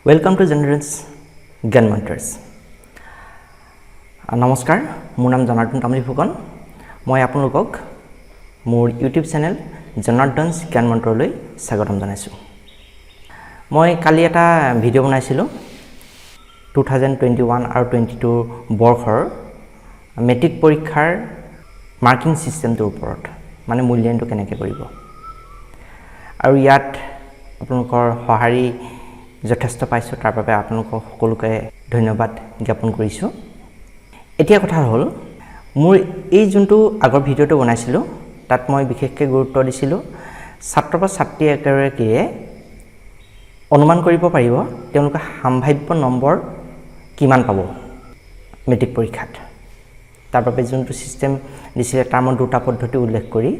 Welcome to Generals Gun Mentors. নমস্কাৰ মোৰ নাম জনাৰ্দন তামুলী ফুকন মই আপোনালোকক মোৰ YouTube চেনেল জনাৰ্দনছ জ্ঞান মন্ত্ৰলৈ স্বাগতম জনাইছো মই কালি এটা ভিডিঅ' বনাইছিলো 2021 আৰু 22 বৰ্ষৰ মেট্ৰিক পৰীক্ষাৰ মাৰ্কিং সিস্টেমটোৰ ওপৰত মানে মূল্যায়নটো কেনেকৈ কৰিব আৰু ইয়াত আপোনালোকৰ সহাৰি যথেষ্ট পাইছো তাৰ বাবে আপোনালোকক সকলোকে ধন্যবাদ জ্ঞাপন কৰিছো এতিয়া কথা হ'ল মোৰ এই যোনটো আগৰ ভিডিঅ'টো বনাইছিলো তাত মই বিশেষকৈ গুৰুত্ব দিছিলো ছাত্ৰ বা ছাত্ৰী একেবাৰে অনুমান কৰিব পাৰিব তেওঁলোকে সম্ভাৱ্য নম্বৰ কিমান পাব মেট্ৰিক পৰীক্ষাত তাৰ বাবে যোনটো সিস্টেম দিছিলে তাৰ মই দুটা পদ্ধতি উল্লেখ কৰি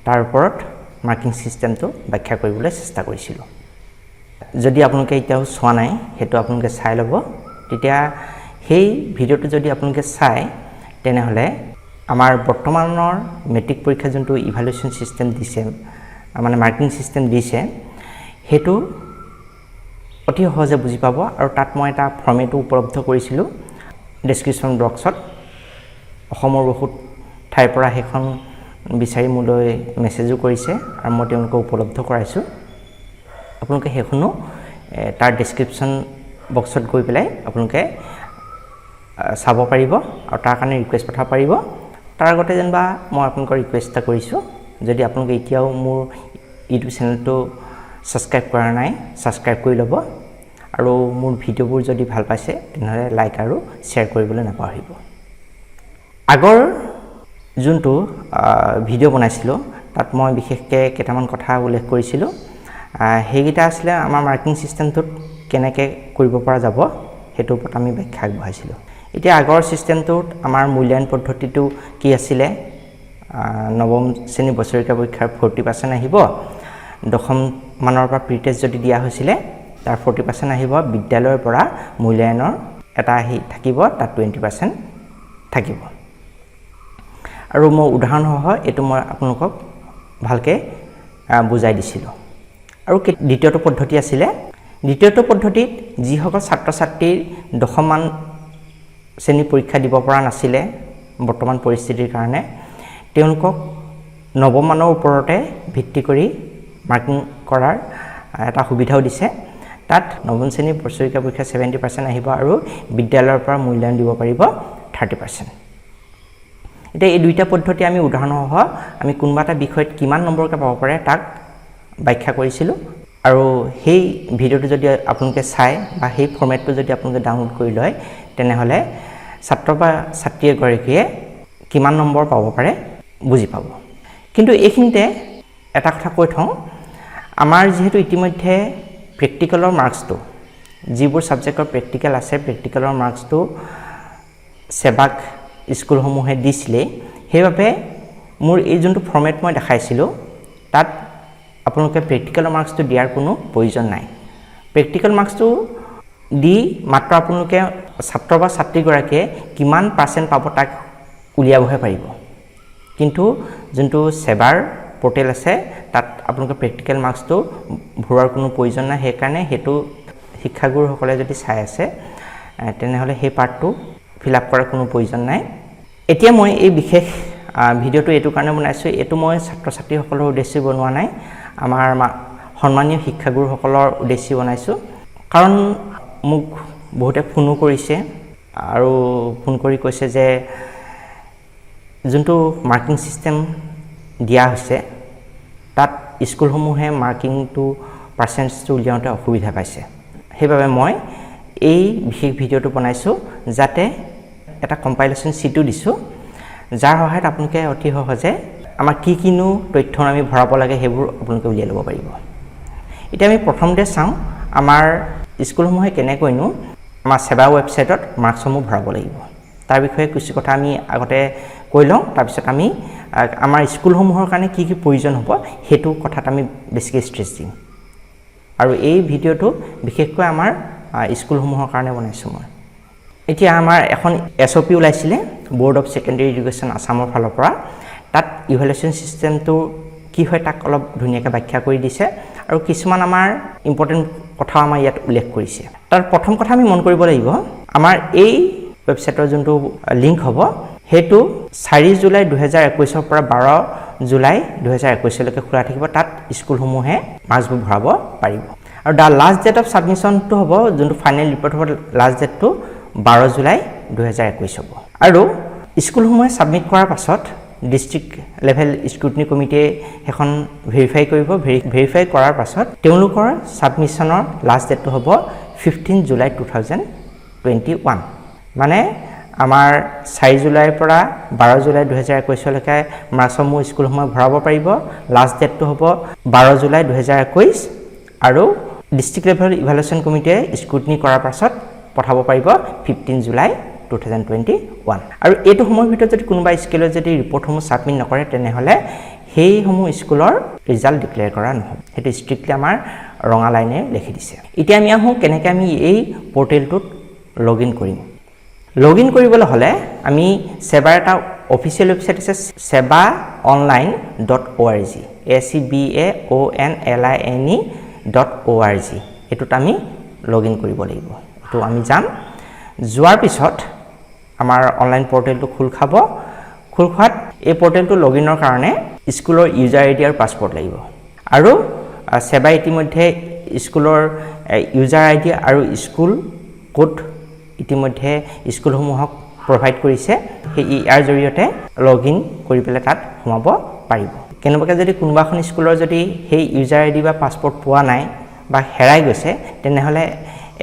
তাৰ ওপৰত মাৰ্কিং সিস্টেমটো ব্যাখ্যা কৰিবলৈ চেষ্টা কৰিছিলো যদি আপোনালোকে এতিয়াও চোৱা নাই হেতু আপোনালোকে চাই ল'ব তেতিয়া সেই ভিডিঅ'টো যদি আপোনালোকে চাই তেনেহলে আমাৰ বৰ্তমানৰ মেট্ৰিক পৰীক্ষা যোনটো ইভালুৱেশ্যন সিস্টেম দিছে মানে মাৰ্কিং সিস্টেম দিছে হেতু অতি সহজে বুজি পাব আৰু তাত মই এটা ফৰ্মেটো উপলব্ধ কৰিছিলো ডেসক্ৰিপচন বক্সত অসমৰ বহুত ঠাইৰ পৰা হেখন বিচাৰি মোলৈ মেছেজো কৰিছে আৰু মই তেওঁলোকক উপলব্ধ কৰাইছো আপোনালোকে হেখনো তাৰ ডেসক্ৰিপচন বক্সত গৈ পেলাই আপোনালোকে চাব পাৰিব আৰু তাৰ কাৰণে ৰিকুৱেষ্ট পঠাব পাৰিব তাৰ আগতে যেনবা মই আপোনালোকৰ ৰিকুৱেষ্ট এটা কৰিছো যদি আপোনালোকে এতিয়াও মোৰ ইউটিউব চেনেলটো সাবস্ক্ৰাইব কৰা নাই সাবস্ক্ৰাইব কৰি ল'ব আৰু মোৰ ভিডিঅ'বোৰ যদি ভাল পাইছে তেনেহলে লাইক আৰু শেয়াৰ কৰিবলৈ নাপাহৰিব আগৰ যোনটো ভিডিঅ' বনাইছিলো তাত মই বিশেষকৈ কেইটামান কথা উল্লেখ কৰিছিলো হেগিটা আসলে আমাৰ মাৰ্কিং সিস্টেমটোত কেনেকৈ কৰিব পৰা যাব হেতু ওপৰত আমি ব্যাখ্যা আগবঢ়াইছিলো এতিয়া আগৰ সিস্টেমটোত আমাৰ মূল্যায়ন পদ্ধতিটো কি আছিল নৱম শ্ৰেণী বছৰিকা পৰীক্ষাৰ 40% আহিব দশম মানৰ পৰা প্ৰিটেষ্ট যদি দিয়া হৈছিল তাৰ 40% আহিব বিদ্যালয়ৰ পৰা মূল্যায়নৰ এটা আহি থাকিব তাত 20% থাকিব আৰু মই উদাহৰণ সহ এটো মই আপোনালোকক ভালকে বুজাই দিছিলো আৰু দ্বিতীয়টো পদ্ধতি আছিল দ্বিতীয়টো পদ্ধতিত যিসকল ছাত্ৰ ছাত্ৰীৰ দশমমান শ্ৰেণী পৰীক্ষা দিব পৰা নাছিল বৰ্তমান পৰিস্থিতিৰ কাৰণে তেওঁলোকক নৱমানৰ ওপৰতে ভিত্তি কৰি মাৰ্কিং কৰাৰ এটা সুবিধাও দিছে তাত নৱম শ্ৰেণী বছৰিকা পৰীক্ষা 70% আহিব আৰু বিদ্যালয়ৰ পৰা মূল্যায়ন দিব পাৰিব 30% এটা এই দুইটা পদ্ধতি আমি উদাহৰণ সহ আমি কোনবা এটা বিষয়ত কিমান নম্বৰকে পাব পাৰে তাক ব্যাখ্যা কৰিছিলো আৰু সেই ভিডিঅ'টো যদি আপোনালোকে চাই বা সেই ফৰমেটটো যদি আপোনালোকে ডাউনলোড কৰি লয় তেনেহলে ছাত্ৰ বা ছাত্ৰী এগৰাকীয়ে কিমান নম্বৰ পাব পাৰে বুজি পাব কিন্তু এইখিনিতে এটা কথা কৈ থওঁ আমাৰ যেহেতু ইতিমধ্যে প্ৰেক্টিকেলৰ মাৰ্কসটো যিবোৰ সাবজেক্টৰ প্ৰেক্টিকেল আছে প্ৰেক্টিকেলৰ মাৰ্কসটো সেবাক স্কুলসমূহে দিছিলে সেইবাবে মোৰ এই যোনটো ফৰমেট মই দেখাইছিলো তাত আপোনালোকে প্ৰেক্টিকেল মাৰ্কসটো দিয়াৰ কোনো প্ৰয়োজন নাই প্ৰেক্টিকেল মাৰ্কসটো দি মাত্ৰ আপোনালোকে ছাত্ৰ বা ছাত্ৰী গৰাকীয়ে কিমান পাৰ্চেন্ট পাব তাক উলিয়াবহে পাৰিব কিন্তু যোনটো সেবাৰ পোৰ্টেল আছে তাত আপোনালোকে প্ৰেক্টিকেল মাৰ্কসটো ভৰোৱাৰ কোনো প্ৰয়োজন নাই সেই কাৰণে হেতু শিক্ষাগুৰুসকলে যদি চাই আছে তেনেহলে সেই পাৰ্টটো ফিল আপ কৰাৰ কোনো প্ৰয়োজন নাই এতিয়া মই এই বিশেষ ভিডিঅ'টো এটো কাৰণে বনাইছো এটো মই ছাত্ৰ ছাত্ৰীসকলৰ উদ্দেশ্যে বনোৱা নাই আমাৰ সন্মানীয় শিক্ষাগুৰুসকলৰ উদ্দেশ্যে বনাইছো কাৰণ মোক বহুতে ফোনো কৰিছে আৰু ফোন কৰি কৈছে যে যোনটো মাৰ্কিং সিস্টেম দিয়া হৈছে তাত স্কুলসমূহে মাৰ্কিংটো পাৰ্চেন্টেজটো উলিয়াওঁতে অসুবিধা পাইছে সেইবাবে মই এই বিশেষ ভিডিঅ'টো বনাইছো যাতে এটা কম্পাইলেশ্যন চিটো দিছো যাৰ সহায়ত আপোনালোকে অতি সহজে আমাৰ কিনো তথ্য আমি ভৰাব লাগে হেবোৰ আপোনালোকে উলিয়াই ল'ব পাৰিব এতিয়া আমি প্ৰথমতে চাওঁ আমাৰ স্কুলসমূহে কেনেকৈনো আমাৰ সেবা ৱেবছাইটত মাৰ্কসমূহ ভৰাব লাগিব তাৰ বিষয়ে কিছু কথা আমি আগতে কৈ লওঁ তাৰ পিছত আমি আমাৰ স্কুলসমূহৰ কাৰণে কি প্ৰয়োজন হ'ব হেতু কথাত আমি বেছিকৈ ষ্ট্ৰেছ দিম আৰু এই ভিডিঅ'টো বিশেষকৈ আমাৰ স্কুলসমূহৰ কাৰণে বনাইছো মই এতিয়া আমাৰ এখন এছঅপি ওলাইছিলে বোৰ্ড অফ সেকেন্ডাৰী এডুকেশ্যন আসামৰ ফালৰ পৰা তাত ইভালুৱেশ্যন সিস্টেমটো কি হয় তাক অলপ ধুনীয়াকৈ ব্যাখ্যা কৰি দিছে আৰু কিছুমান আমাৰ ইম্পৰ্টেন্ট কথাও আমাৰ ইয়াত উল্লেখ কৰিছে তাৰ প্ৰথম কথা আমি মন কৰিব লাগিব আমাৰ এই ৱেবছাইটৰ যোনটো লিংক হ'ব হেতু 4 জুলাই 2021 ৰ পৰা 12 জুলাই 2021 লৈকে খোলা থাকিব তাত স্কুলসমূহে মাৰ্কছবোৰ ভৰাব পাৰিব আৰু দা লাষ্ট ডেট অফ সাবমিশনটো হ'ব যোনটো ফাইনেল ৰিপৰ্ট হ'ব লাষ্ট ডেটটো 12 জুলাই 2021 হ'ব আৰু স্কুলসমূহে সাবমিট কৰাৰ পাছত ডিস্ট্ৰিক্ট লেভেল স্ক্ৰুটিনি কমিটিয়ে এখন ভেৰিফাই কৰিব ভেৰিফাই কৰাৰ পাছত তেওঁলোকৰ সাবমিশনৰ লাষ্ট ডেটটো হ'ব 15 জুলাই 2021 মানে আমাৰ 4 জুলাইৰ পৰা 12 জুলাই 2021 লৈকে মাৰ্কছসমূহ স্কুলসমূহে ভৰাব পাৰিব লাষ্ট ডেটটো হ'ব 12 জুলাই 2021 আৰু ডিস্ট্ৰিক্ট লেভেল ইভালুৱেশ্যন কমিটিয়ে স্ক্ৰুটিনি কৰাৰ পাছত পঠাব পাৰিব 15 জুলাই 2021 আৰু এইটো সময়ৰ ভিতৰত যদি কোনোবা স্কুলে যদি ৰিপৰ্টসমূহ সাবমিট নকৰে তেনেহলে সেইসমূহ স্কুলৰ ৰিজাল্ট ডিক্লেয়াৰ কৰা নহব হেতু ষ্ট্ৰিক্টলি আমাৰ ৰঙা লাইনে লিখি দিছে এতিয়া আমি আহো কেনেকৈ আমি এই পৰ্টেলটোত লগইন কৰিম লগইন কৰিবলৈ হলে আমি সেবাৰ এটা অফিচিয়েল ৱেবছাইট আছে sebaonline.org sebaonline.org এটোত আমি লগইন কৰিব লাগিব এটো আমি যাম যোৱাৰ পিছত আমাৰ অনলাইন পৰ্টেলটো খোল খাব খোল খোৱাত এই পৰ্টেলটো লগইনৰ কাৰণে স্কুলৰ ইউজাৰ আইডি আৰু পাছপৰ্ট লাগিব আৰু সেবা ইতিমধ্যে স্কুলৰ ইউজাৰ আইডি আৰু স্কুল কোড ইতিমধ্যে স্কুলসমূহক প্ৰভাইড কৰিছে সেই ইয়াৰ জৰিয়তে লগইন কৰি পেলাই তাত সোমাব পাৰিব কেনেবাকৈ যদি কোনোবাখন স্কুলৰ যদি সেই ইউজাৰ আইডি বা পাছপৰ্ট পোৱা নাই বা হেৰাই গৈছে তেনেহলে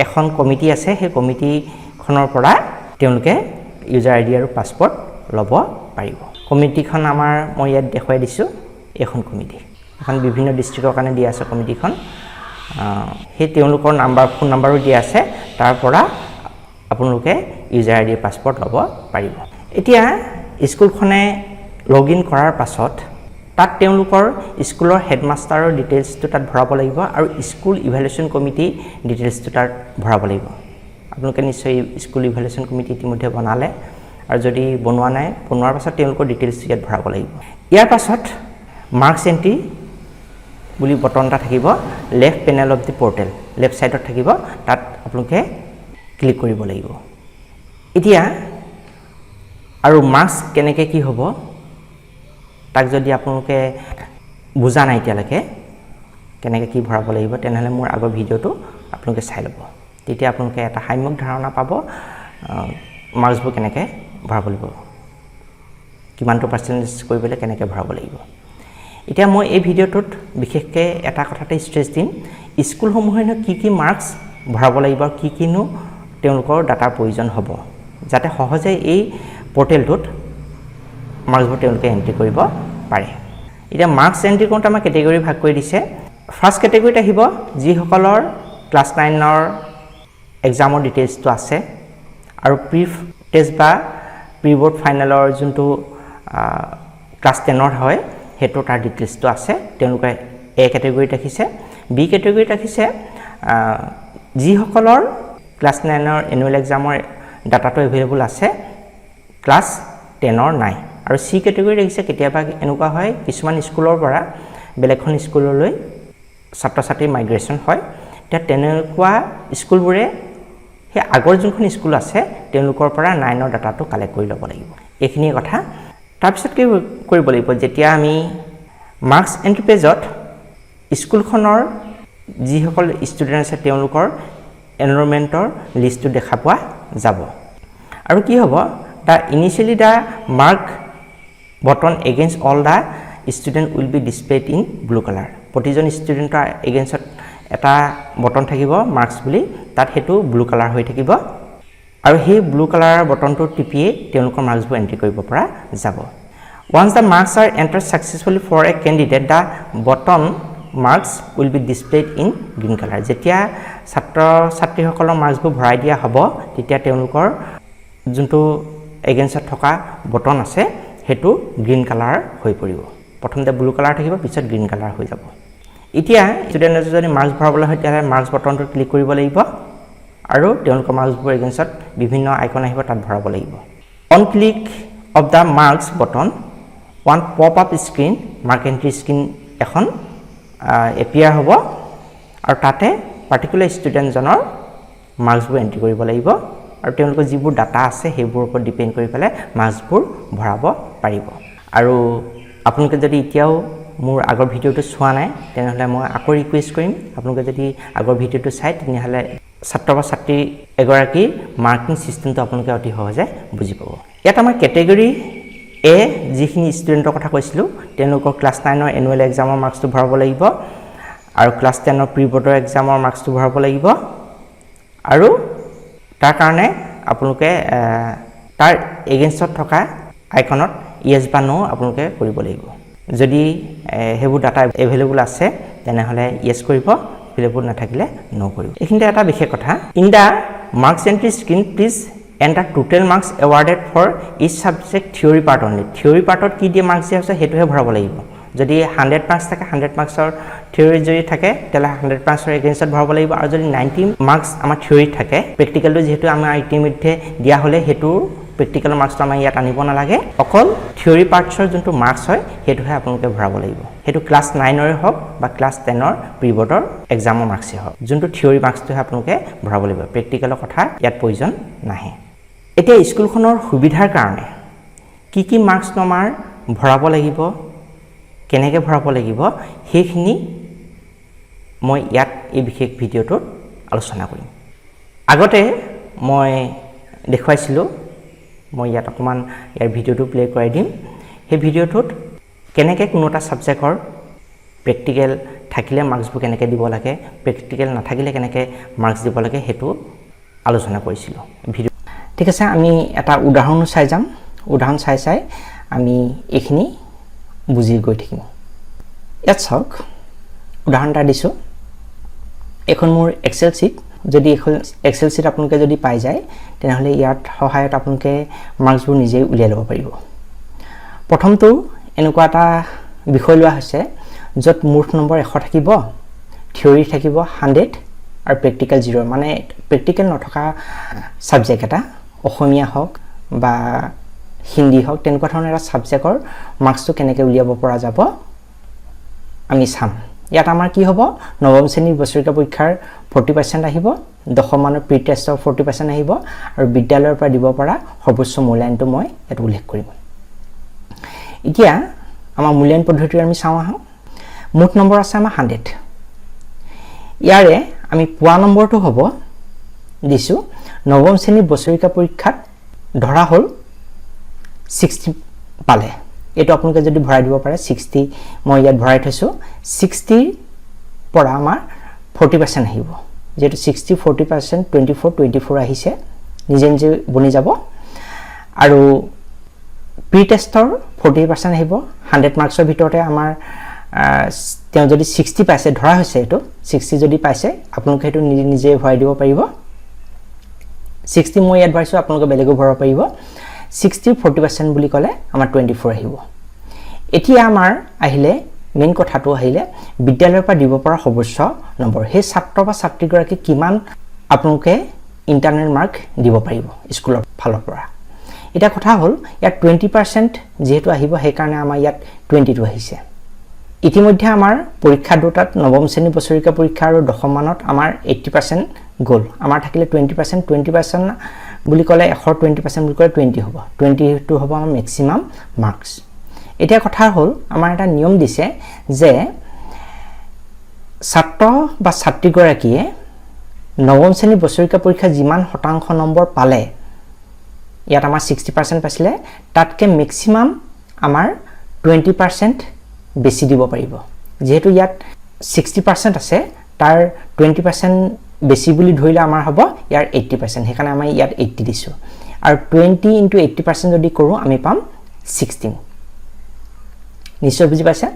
এখন কমিটি আছে সেই কমিটিখনৰ পৰা তেওঁলোকে ইউজাৰ আইডি আৰু পাছপৰ্ট ল'ব পাৰিব কমিটিখন আমাৰ মই ইয়াত দেখুৱাই দিছো এখন কমিটি এখন বিভিন্ন ডিস্ট্ৰিক্টৰ কাৰণে দিয়া আছে কমিটিখন সেই তেওঁলোকৰ নাম্বাৰ ফোন নাম্বাৰো দিয়া আছে তাৰ পৰা আপোনালোকে ইউজাৰ আইডি পাছপৰ্ট ল'ব পাৰিব এতিয়া স্কুলখনে লগইন কৰাৰ পাছত তাত তেওঁলোকৰ স্কুলৰ হেডমাষ্টাৰৰ ডিটেইলছটো তাত ভৰাব লাগিব আৰু স্কুল ইভালুৱেশ্যন কমিটি ডিটেইলছটো তাত ভৰাব লাগিব আপোনালোকে নিশ্চয় স্কুল ইভালুৱেশ্যন কমিটি ইতিমধ্যে বনালে আৰু যদি বনোৱা নাই বনোৱাৰ পাছত তেওঁলোকৰ ডিটেইলছ ইয়াত ভৰাব লাগিব ইয়াৰ পাছত মাৰ্কছ এন্ট্ৰি বুলি বটন এটা থাকিব left panel of the portal left সাইডত থাকিব তাত আপোনালোকে ক্লিক কৰিব লাগিব এতিয়া আৰু মাৰ্কছ কেনেকৈ কি হ'ব তাক যদি আপোনালোকে বুজা নাই এতিয়ালৈকে কেনেকৈ কি ভৰাব লাগিব তেনেহলে মোৰ আগৰ ভিডিঅটো আপোনালোকে চাই ল'ব তেতিয়া আপোনালোকে এটা সাম্যক ধাৰণা পাব মাৰ্কছবোৰ কেনেকৈ ভৰাব লাগিব কিমানটো পাৰ্চেন্টেজ কৰিবলৈ কেনেকৈ ভৰাব লাগিব এতিয়া মই এই ভিডিঅটোত বিশেষকৈ এটা কথাতে ষ্ট্ৰেছ দিম স্কুলসমূহেনো কি মাৰ্কছ ভৰাব লাগিব আৰু কিনো তেওঁলোকৰ ডাটাৰ প্ৰয়োজন হ'ব যাতে সহজে এই পৰ্টেলটোত মাৰ্কছবোৰ তেওঁলোকে এন্ট্ৰি কৰিব পাৰে এতিয়া মাৰ্কছ এন্ট্ৰি কৰোঁতে আমাৰ কেটেগৰী ভাগ কৰি দিছে ফাৰ্ষ্ট কেটেগৰীত আহিব যিসকলৰ ক্লাছ 9ৰ এক্সামৰ ডিটেইলছটো আছে আৰু প্ৰি টেষ্ট বা প্ৰি বৰ্ড ফাইনেলৰ যোনটো ক্লাছ 10ৰ হয় হেতু তাৰ ডিটেইলছটো আছে তেওঁলোকে এ কেটেগৰীত ৰাখিছে বি কেটেগৰীত ৰাখিছে যিসকলৰ ক্লাছ 9ৰ এনুৱেল এক্সামৰ ডাটাটো এভেইলেবল আছে ক্লাছ 10ৰ নাই আৰু সি কেটেগৰী ৰাখিছে কেতিয়াবা এনেকুৱা হয় কিছুমান স্কুলৰ পৰা বেলেগখন স্কুললৈ ছাত্ৰ-ছাত্ৰী মাইগ্ৰেশ্যন হয় তেনেকুৱা স্কুলবোৰে সেই আগৰ যোনখন স্কুল আছে তেওঁলোকৰ পৰা 9ৰ ডাটাটো কালেক্ট কৰি ল'ব লাগিব এইখিনিয়ে কথা তাৰপিছত কি কৰিব লাগিব যেতিয়া আমি মাৰ্কছ এন্ট্ৰি পেজত স্কুলখনৰ যিসকল ষ্টুডেণ্ট আছে তেওঁলোকৰ এনৰলমেণ্টৰ লিষ্টটো দেখা পোৱা যাব আৰু কি হ'ব the initially the mark button against all the student will be displayed in blue colour প্ৰতিজন ষ্টুডেণ্টৰ এগেইনষ্টত এটা বটন থাকিব মাৰ্কছ বুলি তাত হেতু ব্লু কালাৰ হৈ থাকিব আৰু সেই ব্লু কালাৰৰ বটনটো টিপিয়ে তেওঁলোকৰ মাৰ্কছবোৰ এন্ট্ৰি কৰিব পৰা যাব once the marks are entered successfully for a candidate the bottom marks will be displayed in green color যেতিয়া ছাত্ৰ-ছাত্ৰীসকলৰ মাৰ্কছবোৰ ভৰাই দিয়া হ'ব তেতিয়া তেওঁলোকৰ যোনটো এগেইনষ্টত থকা বটন আছে হেতু গ্ৰীণ কালাৰ হৈ পৰিব প্ৰথমতে ব্লু কালাৰ থাকিব পিছত গ্ৰীণ কালাৰ হৈ যাব এতিয়া ষ্টুডেণ্টে যদি মাৰ্কছ ভৰাবলৈ হয় তেতিয়া মাৰ্কছ বটনটো ক্লিক কৰিব লাগিব আৰু তেওঁলোকৰ মাৰ্কছবোৰ এগেইনষ্টত বিভিন্ন আইকন আহিব তাত ভৰাব লাগিব on click of the marks button one pop up screen mark entry screen এখন এপিয়াৰ হ'ব আৰু তাতে পাৰ্টিকুলাৰ ষ্টুডেণ্টজনৰ মাৰ্কছবোৰ এণ্ট্ৰি কৰিব লাগিব আৰু তেওঁলোকৰ যিবোৰ ডাটা আছে সেইবোৰৰ ওপৰত ডিপেণ্ড কৰি পেলাই মাৰ্কছবোৰ ভৰাব পাৰিব আৰু আপোনালোকে যদি এতিয়াও মোৰ আগৰ ভিডিঅ'টো চোৱা নাই তেনেহ'লে মই আকৌ ৰিকুৱেষ্ট কৰিম আপোনালোকে যদি আগৰ ভিডিঅ'টো চাই তেনেহ'লে ছাত্ৰ বা ছাত্ৰী এগৰাকীৰ মাৰ্কিং ছিষ্টেমটো আপোনালোকে অতি সহজে বুজি পাব ইয়াত আমাৰ কেটেগৰী এ যিখিনি ষ্টুডেণ্টৰ কথা কৈছিলোঁ তেওঁলোকৰ ক্লাছ 9ৰ এনুৱেল এক্সামৰ মাৰ্কছটো ভৰাব লাগিব আৰু ক্লাছ 10ৰ প্ৰি বৰ্ডৰ এক্সামৰ মাৰ্কছটো ভৰাব লাগিব আৰু তাৰ কাৰণে আপোনালোকে তাৰ এগেইনষ্টত থকা আইকনত ইয়েছ বা নো আপোনালোকে কৰিব লাগিব যদি সেইবোৰ ডাটা এভেইলেবল আছে তেনেহ'লে ইয়েছ কৰিব এভেইলেবল নাথাকিলে নো কৰিব এইখিনিতে এটা বিশেষ কথা in the marks entry screen please enter total marks awarded for each subject theory part only theory পাৰ্টত কি দিয়ে মাৰ্কছ দিয়া আছে সেইটোহে ভৰাব লাগিব যদি 100 মাৰ্কছ থাকে 100 মাৰ্কছৰ থিয়ৰী যদি থাকে তেতিয়াহ'লে 100 মাৰ্কছৰ এগেইনষ্টত ভৰাব লাগিব আৰু যদি 90 মাৰ্কছ আমাৰ থিয়ৰীত থাকে প্ৰেক্টিকেলটো যিহেতু আমাৰ ইতিমধ্যে দিয়া হ'লে সেইটো প্ৰেক্টিকেলৰ মাৰ্কছটো আমাৰ ইয়াত আনিব নালাগে অকল থিয়ৰী পাৰ্টছৰ যোনটো মাৰ্কছ হয় সেইটোহে আপোনালোকে ভৰাব লাগিব সেইটো ক্লাছ 9ৰে হওক বা ক্লাছ 10ৰ প্ৰি বৰ্ডৰ এক্সামৰ মাৰ্কছেই হওক যোনটো থিয়ৰী মাৰ্কছটোহে আপোনালোকে ভৰাব লাগিব প্ৰেক্টিকেলৰ কথা ইয়াত প্ৰয়োজন নাহে এতিয়া স্কুলখনৰ সুবিধাৰ কাৰণে কি মাৰ্কছ আমাৰ ভৰাব লাগিব কেনেকৈ ভৰাব লাগিব সেইখিনি মই ইয়াত এই বিশেষ ভিডিঅ'টোত আলোচনা কৰিম আগতে মই দেখুৱাইছিলোঁ মই ইয়াত অকণমান ইয়াৰ ভিডিঅ'টো প্লে কৰাই দিম সেই ভিডিঅ'টোত কেনেকৈ কোনো এটা ছাবজেক্টৰ প্ৰেক্টিকেল থাকিলে মাৰ্কছবোৰ কেনেকৈ দিব লাগে প্ৰেক্টিকেল নাথাকিলে কেনেকৈ মাৰ্কছ দিব লাগে সেইটো আলোচনা কৰিছিলোঁ ভিডিঅ' ঠিক আছে আমি এটা উদাহৰণো চাই যাম উদাহৰণ চাই আমি এইখিনি বুজি গৈ থাকিম ইয়াত চাওক উদাহৰণ এটা দিছোঁ এখন মোৰ এক্সেল শ্বীট যদি এখন এক্সেল শ্বীট আপোনালোকে যদি পাই যায় তেনেহ'লে ইয়াত সহায়ত আপোনালোকে মাৰ্কছবোৰ নিজেই উলিয়াই ল'ব পাৰিব প্ৰথমটো এনেকুৱা এটা বিষয় লোৱা হৈছে য'ত মুঠ নম্বৰ 100 থাকিব থিয়ৰী থাকিব 100 আৰু প্ৰেক্টিকেল 0 মানে প্ৰেক্টিকেল নথকা ছাবজেক্ট এটা অসমীয়া হওক বা হিন্দী হওক তেনেকুৱা ধৰণৰ এটা ছাবজেক্টৰ মাৰ্কছটো কেনেকৈ উলিয়াব পৰা যাব আমি চাম ইয়াত আমাৰ কি হ'ব নৱম শ্ৰেণীৰ বছৰীয়া পৰীক্ষাৰ 40% আহিব দশম মানৰ প্ৰি টেষ্টৰ 40% আহিব আৰু বিদ্যালয়ৰ পৰা দিব পৰা সৰ্বোচ্চ মূল্যায়নটো মই ইয়াত উল্লেখ কৰিম এতিয়া আমাৰ মূল্যায়ন পদ্ধতি আমি চাওঁ আহোঁ মুঠ নম্বৰ আছে আমাৰ 100 ইয়াৰে আমি পোৱা নম্বৰটো হ'ব দিছোঁ নৱম শ্ৰেণীৰ বছৰীয়া পৰীক্ষাত ধৰা হ'ল 60 পালে এইটো আপোনালোকে যদি ভৰাই দিব পাৰে 60 মই ইয়াত ভৰাই থৈছোঁ 60 পৰা আমাৰ 40% আহিব যেটো 60 40% 24 আহিছে নিজে বনি যাব আৰু প্ৰি টেষ্টৰ 40% আহিব 100 মাৰ্কছৰ ভিতৰতে আমাৰ তেওঁ যদি 60 পাইছে ধৰা হৈছে এটো 60 যদি পাইছে আপোনালোকে এটো নিজে ভৰাই দিব পাৰিব 60 মই ইয়াত ভৰাইছো আপোনালোকে বেলেগো ভৰাব পাৰিব 60 40% বুলি ক'লে আমাৰ 24 আহিব এতিয়া আমাৰ আহিলে মেইন কথাটো আহিলে বিদ্যালয়ৰ পৰা দিব পৰা সৰ্বোচ্চ নম্বৰ হে ছাত্ৰ বা ছাত্ৰীগৰাকী কিমান আপোনালোকে ইন্টাৰনেল মাৰ্ক দিব পাৰিব স্কুলৰ ফালৰ পৰা এটা কথা হ'ল ইয়াত 20% যেহেতু আহিব হে কাৰণে আমাৰ ইয়াত 22 আহিছে ইতিমধ্যে আমাৰ পৰীক্ষা দুটাত নৱম শ্ৰেণী বছৰীয়া পৰীক্ষা আৰু দশম মানত আমাৰ 80% গ'ল আমাৰ থাকিলে 20% বুলি ক'লে 120% বুলি ক'লে 20 হ'ব 22 হ'ব আমাৰ ম্যাক্সিমাম মাৰ্কছ এতিয়া কথা হ'ল আমাৰ এটা নিয়ম দিছে যে ছাত্ৰ বা ছাত্ৰীগৰাকীয়ে নৱম শ্ৰেণী বছৰীয়া পৰীক্ষা যিমান শতাংশ নম্বৰ পালে ইয়াত আমাৰ 60% পাইছিলে তাতকে ম্যাক্সিমাম আমাৰ 20% বেছি দিব পাৰিব যেহেতু ইয়াত 60% আছে তাৰ 20% বেছি বুলি ধৰিলে আমাৰ হ'ব ইয়াৰ 80% হেকাৰণে আমি ইয়াত 80 দিছো আৰু 20 * 80% যদি কৰো আমি পাম 16 নিশ্চয় বুজি পাইছে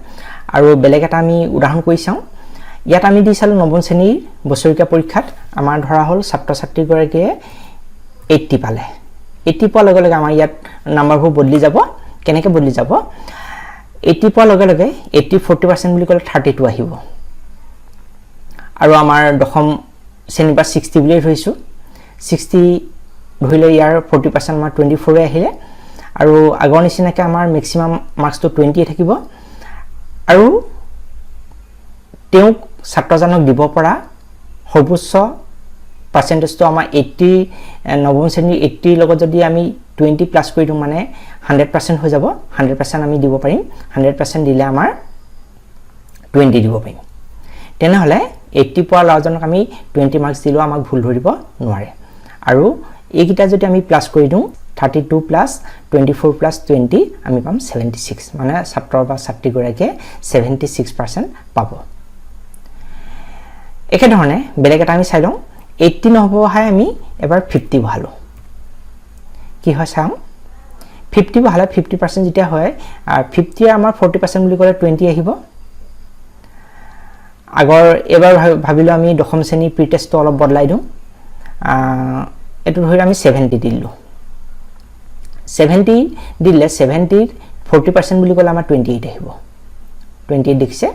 আৰু বেলেগ এটা আমি উদাহৰণ কৰি চাওঁ ইয়াত আমি দিছালো নৱম শ্ৰেণীৰ বছৰীয়া পৰীক্ষাত আমাৰ ধৰা হ'ল ছাত্ৰ ছাত্ৰী গৰাকীয়ে 80 পালে 80 পোৱাৰ লগে লগে আমাৰ ইয়াত নম্বৰবোৰ বদলি যাব কেনেকৈ বদলি যাব 80 পোৱাৰ লগে লগে 40% বুলি ক'লে 32 আহিব আৰু আমাৰ দশম শ্ৰেণী বা 60 বুলি ধৰিছো 60 ধৰিলে ইয়াৰ 40% আমাৰ 24 আহিলে আৰু আগৰ নিচিনাকৈ আমাৰ ম্যাক্সিমাম মাৰ্কছটো 20 থাকিব আৰু তেওঁ ছাত্ৰজনক দিব পৰা সৰ্বোচ্চ পাৰ্চেণ্টেজটো আমাৰ 80 নৱম শ্ৰেণীৰ 80 লগত যদি আমি 20 প্লাস কৰি দিওঁ মানে 100% হৈ যাব 100% আমি দিব পাৰিম 100% দিলে আমাৰ 20 দিব পাৰিম তেনেহলে 80 পোৱা ল'ৰাজনক আমি 20 মাৰ্কস দিলেও আমাক ভুল ধৰিব নোৱাৰে আৰু এইকিটা যদি আমি প্লাস কৰি দিওঁ 32 plus 24 plus 20 আমি পাম 76 মানে ছাত্ৰ বা ছাত্ৰী গৰাকীয়ে 76% পাব একে ধৰণে বেলেগ এটা আমি চাই লওঁ 80 নহবহাই আমি এবাৰ 50 বহালো কি হয় চাওঁ 50 বহালে 50% যেতিয়া হয় 50 আমাৰ 40% বুলি ক'লে 20 আহিব আগৰ এবাৰ ভাবিলো আমি দশম শ্ৰেণী প্ৰি টেষ্টটো অলপ বদলাই দিওঁ এটো ধৰি আমি 70 দিলো 70 দিলে 70 40% বুলি ক'লে আমাৰ 28 আহিব 28 দেখিছে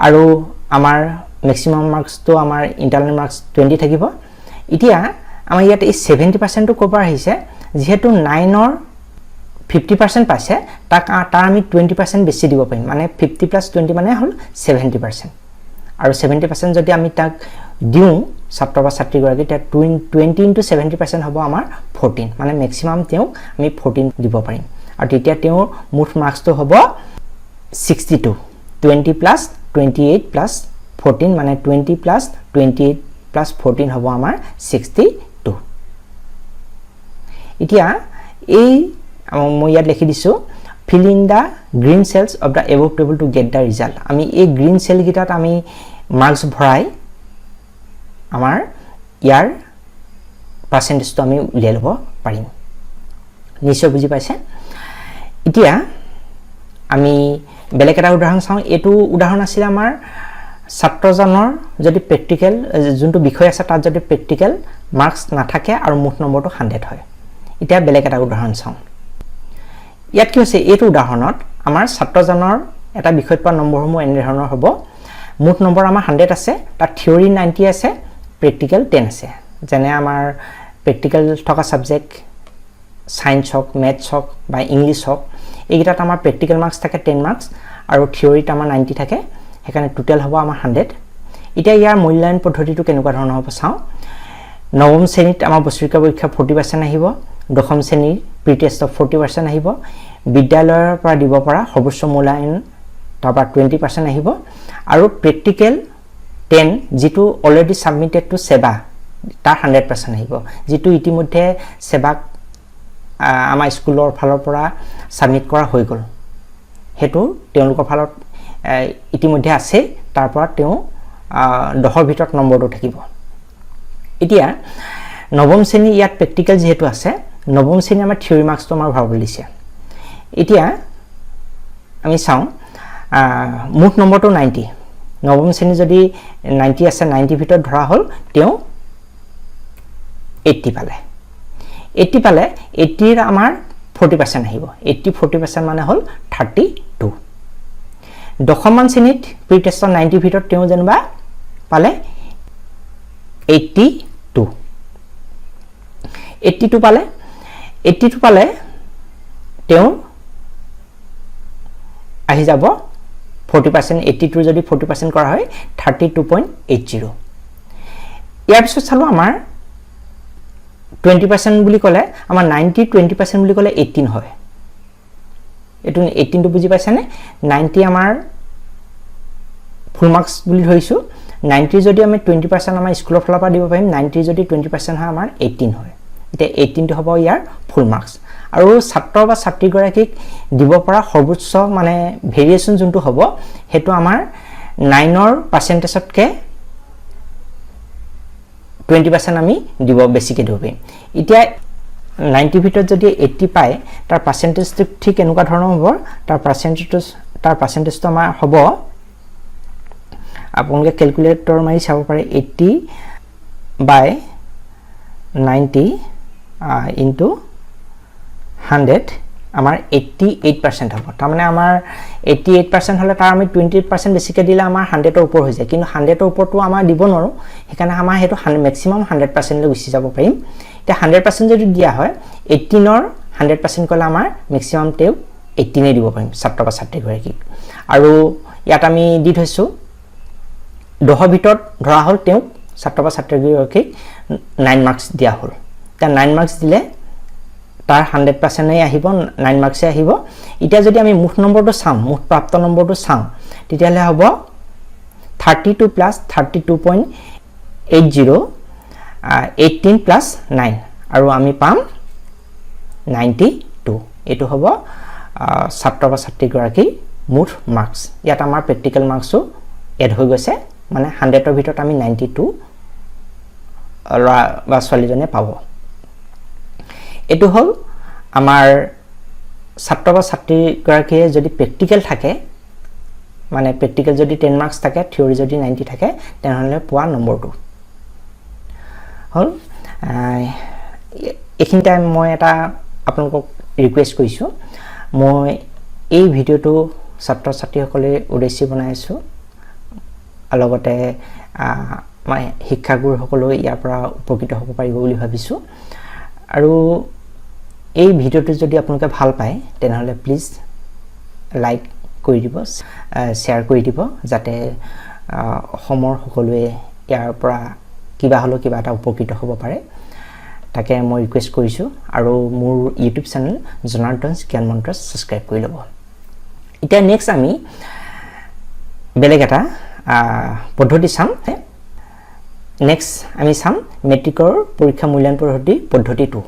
আৰু আমাৰ maximum marks to আমাৰ internal marks 20 থাকিব এতিয়া আমাৰ ইয়াতে 70% টো কভাৰ আহিছে যেহেতু 9 অৰ 50% পাইছে তাক আমি 20% বেছি দিব পাৰিম মানে 50 plus 20 মানে হল 70% আৰু 70% যদি আমি তাক দিও ছাত্ৰ বা ছাত্ৰী গৰাকী তে 20 into 70% হ'ব আমাৰ 14 মানে maximum তেও আমি 14 দিব পাৰিম আৰু তেতিয়া তেও মুঠ মাৰ্কস তো হ'ব 62 20 plus 28 plus 14 মানে 20 plus 28 plus 14 হ'ব আমাৰ 62 এতিয়া এই মই ইয়াত লিখি দিছো fill in the green cells of the above table to get the result আমি এই green cell গিটাত আমি মার্কস ভৰাই আমাৰ ইয়াৰ পাৰ্সেন্টেজ তো আমি উলিয়াই লব পাৰিম নিশ্চয় বুজি পাইছে এতিয়া আমি বেলেগ এটা উদাহৰণ চাওঁ এটো উদাহৰণ আছিল আমাৰ ছাত্ৰজনৰ যদি প্ৰ্যাকটিক্যাল যোনটো বিষয় আছে তাত যদি প্ৰ্যাকটিক্যাল মাৰ্কস নাথাকে আৰু মুঠ নম্বৰটো 100 হয় এতিয়া বেলেগ এটা উদাহৰণ চাওঁ ইয়াত কি হৈছে এটো উদাহৰণত আমাৰ ছাত্ৰজনৰ এটা বিষয়ত পোৱা নম্বৰসমূহ এনে ধৰণৰ হ'ব মুঠ নম্বৰ আমাৰ 100 আছে তাত থিওৰি 90 আছে প্ৰ্যাকটিক্যাল 10 আছে যেনে আমাৰ প্ৰ্যাকটিক্যাল থকা সাবজেক্ট সায়েন্স হক ম্যাথছ হক বা ইংলিশ হক এইগিটাত আমাৰ প্ৰ্যাকটিক্যাল মাৰ্কস থাকে 10 মাৰ্কস আৰু থিওৰিত আমাৰ 90 থাকে হেকানে টোটাল হ'ব আমাৰ 100 এতিয়া ইয়াৰ মূল্যায়ন পদ্ধতিটো কেনেকুৱা ধৰণৰ হ'ব চাওঁ নৱম শ্ৰেণীত আমাৰ বছৰিকা পৰীক্ষা 40% আহিব দশম শ্ৰেণীৰ প্ৰি টেষ্টত 40% আহিব বিদ্যালয়ৰ পৰা দিব পৰা সৰ্বোচ্চ মূল্যায়ন তাৰপা 20% আহিব আৰু প্ৰ্যাকটিক্যাল 10 যেটো অলৰেডি সাবমিটেড টু সেবা তাৰ 100% আহিব যেটো ইতিমধ্যে সেবাক আমাৰ স্কুলৰ ফালৰ পৰা সাবমিট কৰা হৈ গল হেতু তেওঁলোকৰ ফালত ইতিমধ্যে আছে তাৰ পৰা তেও 10ৰ ভিতৰত নম্বৰটো থাকিব এতিয়া নৱম শ্ৰেণী ইয়াত প্ৰ্যাকটিক্যাল যেহেতু আছে নৱম শ্ৰেণী আমাৰ থিওৰি মাৰ্কস তো আমাৰ ভাবল দিছে এতিয়া আমি চাওঁ মুঠ নম্বৰটো 90 নৱম শ্ৰেণী যদি 90 আছে 90 ভিতৰত ধৰা হল তেও 80 পালে 80 ৰ আমাৰ 40% আহিব 80 40% মানে হল 32 দশমমান শ্ৰেণীত প্ৰি টেষ্টৰ 90 ভিতৰত তেও জানবা পালে 82 পালে তেও আহি যাব 40% 82 যদি 40% কৰা হয় 32.80 ইয়াৰ পিছত চালো আমাৰ 20% বুলি ক'লে আমাৰ 90 20% বুলি ক'লে 18 হয় এটো 18 টো বুজি পাইছানে 90 আমাৰ ফুল মাৰ্কস বুলি ধৰিছো 90 যদি আমি 20% আমাৰ স্কুলৰ ফালৰ পৰা দিব পাৰিম 90 যদি 20% হয় আমাৰ 18 হয় এটা 18 টো হ'ব ইয়াৰ ফুল মাৰ্কস আৰু ছাত্ৰ বা ছাত্ৰী গৰাকীক দিব পৰা সৰ্বোচ্চ মানে ভেৰিয়েচন যোনটো হ'ব হেতু আমাৰ 9 ৰ পাৰ্চেন্টেজতকে 20% আমি দিব বেছিকে দিব পাৰিম এতিয়া 90 ভিতৰত যদি 80 পায় তাৰ পাৰ্চেন্টেজটো ঠিক এনেকুৱা ধৰণৰ হ'ব তাৰ পাৰ্চেন্টেজটো আমাৰ হ'ব আপোনালোকে ক্যালকুলেটৰ মাৰি চাব পাৰে 80 by 90 into 100 আমাৰ 88% হ'ব তাৰ মানে আমাৰ 88% হলে তাৰ আমি 28% বেছিকে দিলে আমাৰ 100 ৰ ওপৰ হৈ যায় কিন্তু 100 ৰ ওপৰটো আমাৰ দিব নোৱাৰো হেকানে আমাৰ হেতু ম্যাক্সিমাম 100% লৈ গুছি যাব পাৰিম এতিয়া 100% যদি দিয়া হয় 18 ৰ 100% কলে আমাৰ ম্যাক্সিমাম তেও 18 এ দিব পাৰিম ছাত্ৰ বা ছাত্ৰী গৰাকী আৰু ইয়াত আমি দি থৈছো 10 ভিতৰত ধৰা হল তেও ছাত্ৰ বা ছাত্ৰীগৰাকীক 9 মাৰ্কছ দিয়া হ'ল তা 9 মাৰ্কছ দিলে তাৰ 100% আহিব 9 মাৰ্কছে আহিব এতিয়া যদি আমি মুঠ নম্বৰটো চাম মুঠ প্ৰাপ্ত নম্বৰটো চাম তেতিয়ালে হ'ব 32 plus 32.80 18 plus 9 আৰু আমি পাম 92 এটো হ'ব ছাত্ৰ বা ছাত্ৰীগৰাকী মুঠ মাৰ্কছ ইয়াত আমাৰ প্ৰেক্টিকেল মাৰ্কছও এড হৈ গৈছে মানে 100 ৰ ভিতৰত আমি 92 বা ছোৱালীজনে পাব এটো হল আমাৰ ছাত্ৰ বা ছাত্ৰীগৰাকীয়ে যদি প্ৰেক্টিকেল থাকে মানে প্ৰেক্টিকেল যদি 10 মাৰ্কছ থাকে থিওৰি যদি 90 থাকে তেনেহলে পোৱা নম্বৰটো হল এইখিনি টাইম মই এটা আপোনালোকক ৰিকুৱেষ্ট কৰিছো মই এই ভিডিওটো ছাত্ৰ ছাত্ৰীসকলে উদ্দেশ্যে বনাইছো লগতে মই শিক্ষাগুৰুসকলে ইয়াৰ পৰা উপকৃত হ'ব পাৰিব বুলি ভাবিছো আৰু এই ভিডিওটো যদি আপোনালোকে ভাল পায় তেনেহলে প্লিজ লাইক কৰি দিব শেয়াৰ কৰি দিব যাতে অসমৰ সকলোৱে ইয়াৰ পৰা কিবা হলো কিবা এটা উপকৃত হ'ব পাৰে তাকে মই ৰিকুৱেষ্ট কৰিছো আৰু মোৰ ইউটিউব চেনেল জনাৰ্দনছ জ্ঞান মন্ত্ৰ সাবস্ক্ৰাইব কৰি ল'ব এতিয়া নেক্সট আমি বেলেগ এটা পদ্ধতি চাম নেক্সট আমি চাম মেট্ৰিকৰ পৰীক্ষা মূল্যায়ন পদ্ধতিটো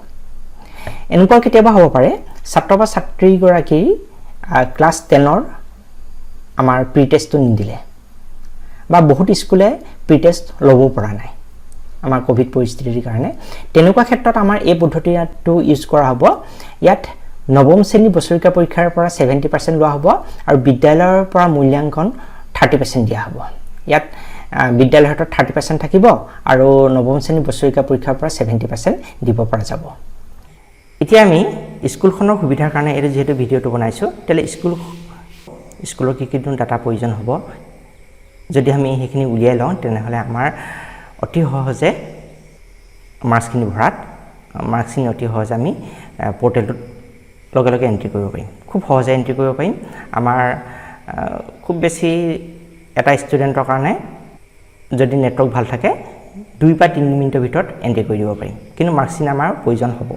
এনেকুৱা কেতিয়াবা হ'ব পাৰে ছাত্ৰ বা ছাত্ৰীগৰাকী ক্লাছ 10 ৰ আমাৰ প্ৰি টেষ্টটো নিদিলে বা বহুত স্কুলে প্ৰি টেষ্ট ল'ব পৰা নাই আমাৰ কোভিড পৰিস্থিতিৰ কাৰণে তেনেকুৱা ক্ষেত্ৰত আমাৰ এই পদ্ধতিটো ইউজ কৰা হ'ব ইয়াত নৱম শ্ৰেণী বছৰিকা পৰীক্ষাৰ পৰা 70% লোৱা হ'ব আৰু বিদ্যালয়ৰ পৰা মূল্যাংকন 30% দিয়া হ'ব ইয়াত বিদ্যালয়ৰ 30% থাকিব আৰু নৱম শ্ৰেণী বছৰিকা পৰীক্ষাৰ পৰা 70% দিব পৰা যাব এতিয়া আমি স্কুলখনৰ সুবিধাৰ কাৰণে এই যেহেতু ভিডিওটো বনাইছো তেলে স্কুলৰ কি কি ডাটা প্ৰয়োজন হ'ব যদি আমি সেইখিনি উলিয়াই লওঁ তেনেহলে আমাৰ অতি সহজে মাৰ্কছখিনি ভৰাত মাৰ্কছখিনি অতি সহজে আমি পোৰ্টেলটোত লগে লগে এন্ট্ৰি কৰিব পাৰিম খুব সহজে এন্ট্ৰি কৰিব পাৰিম আমাৰ খুব বেছি এটা ষ্টুডেন্টৰ কাৰণে যদি নেটৱৰ্ক ভাল থাকে 2 বা 3 মিনিটৰ ভিতৰত এন্ট্ৰি কৰি দিব পাৰিম কিন্তু মাৰ্কছখিনি আমাৰ প্ৰয়োজন হ'ব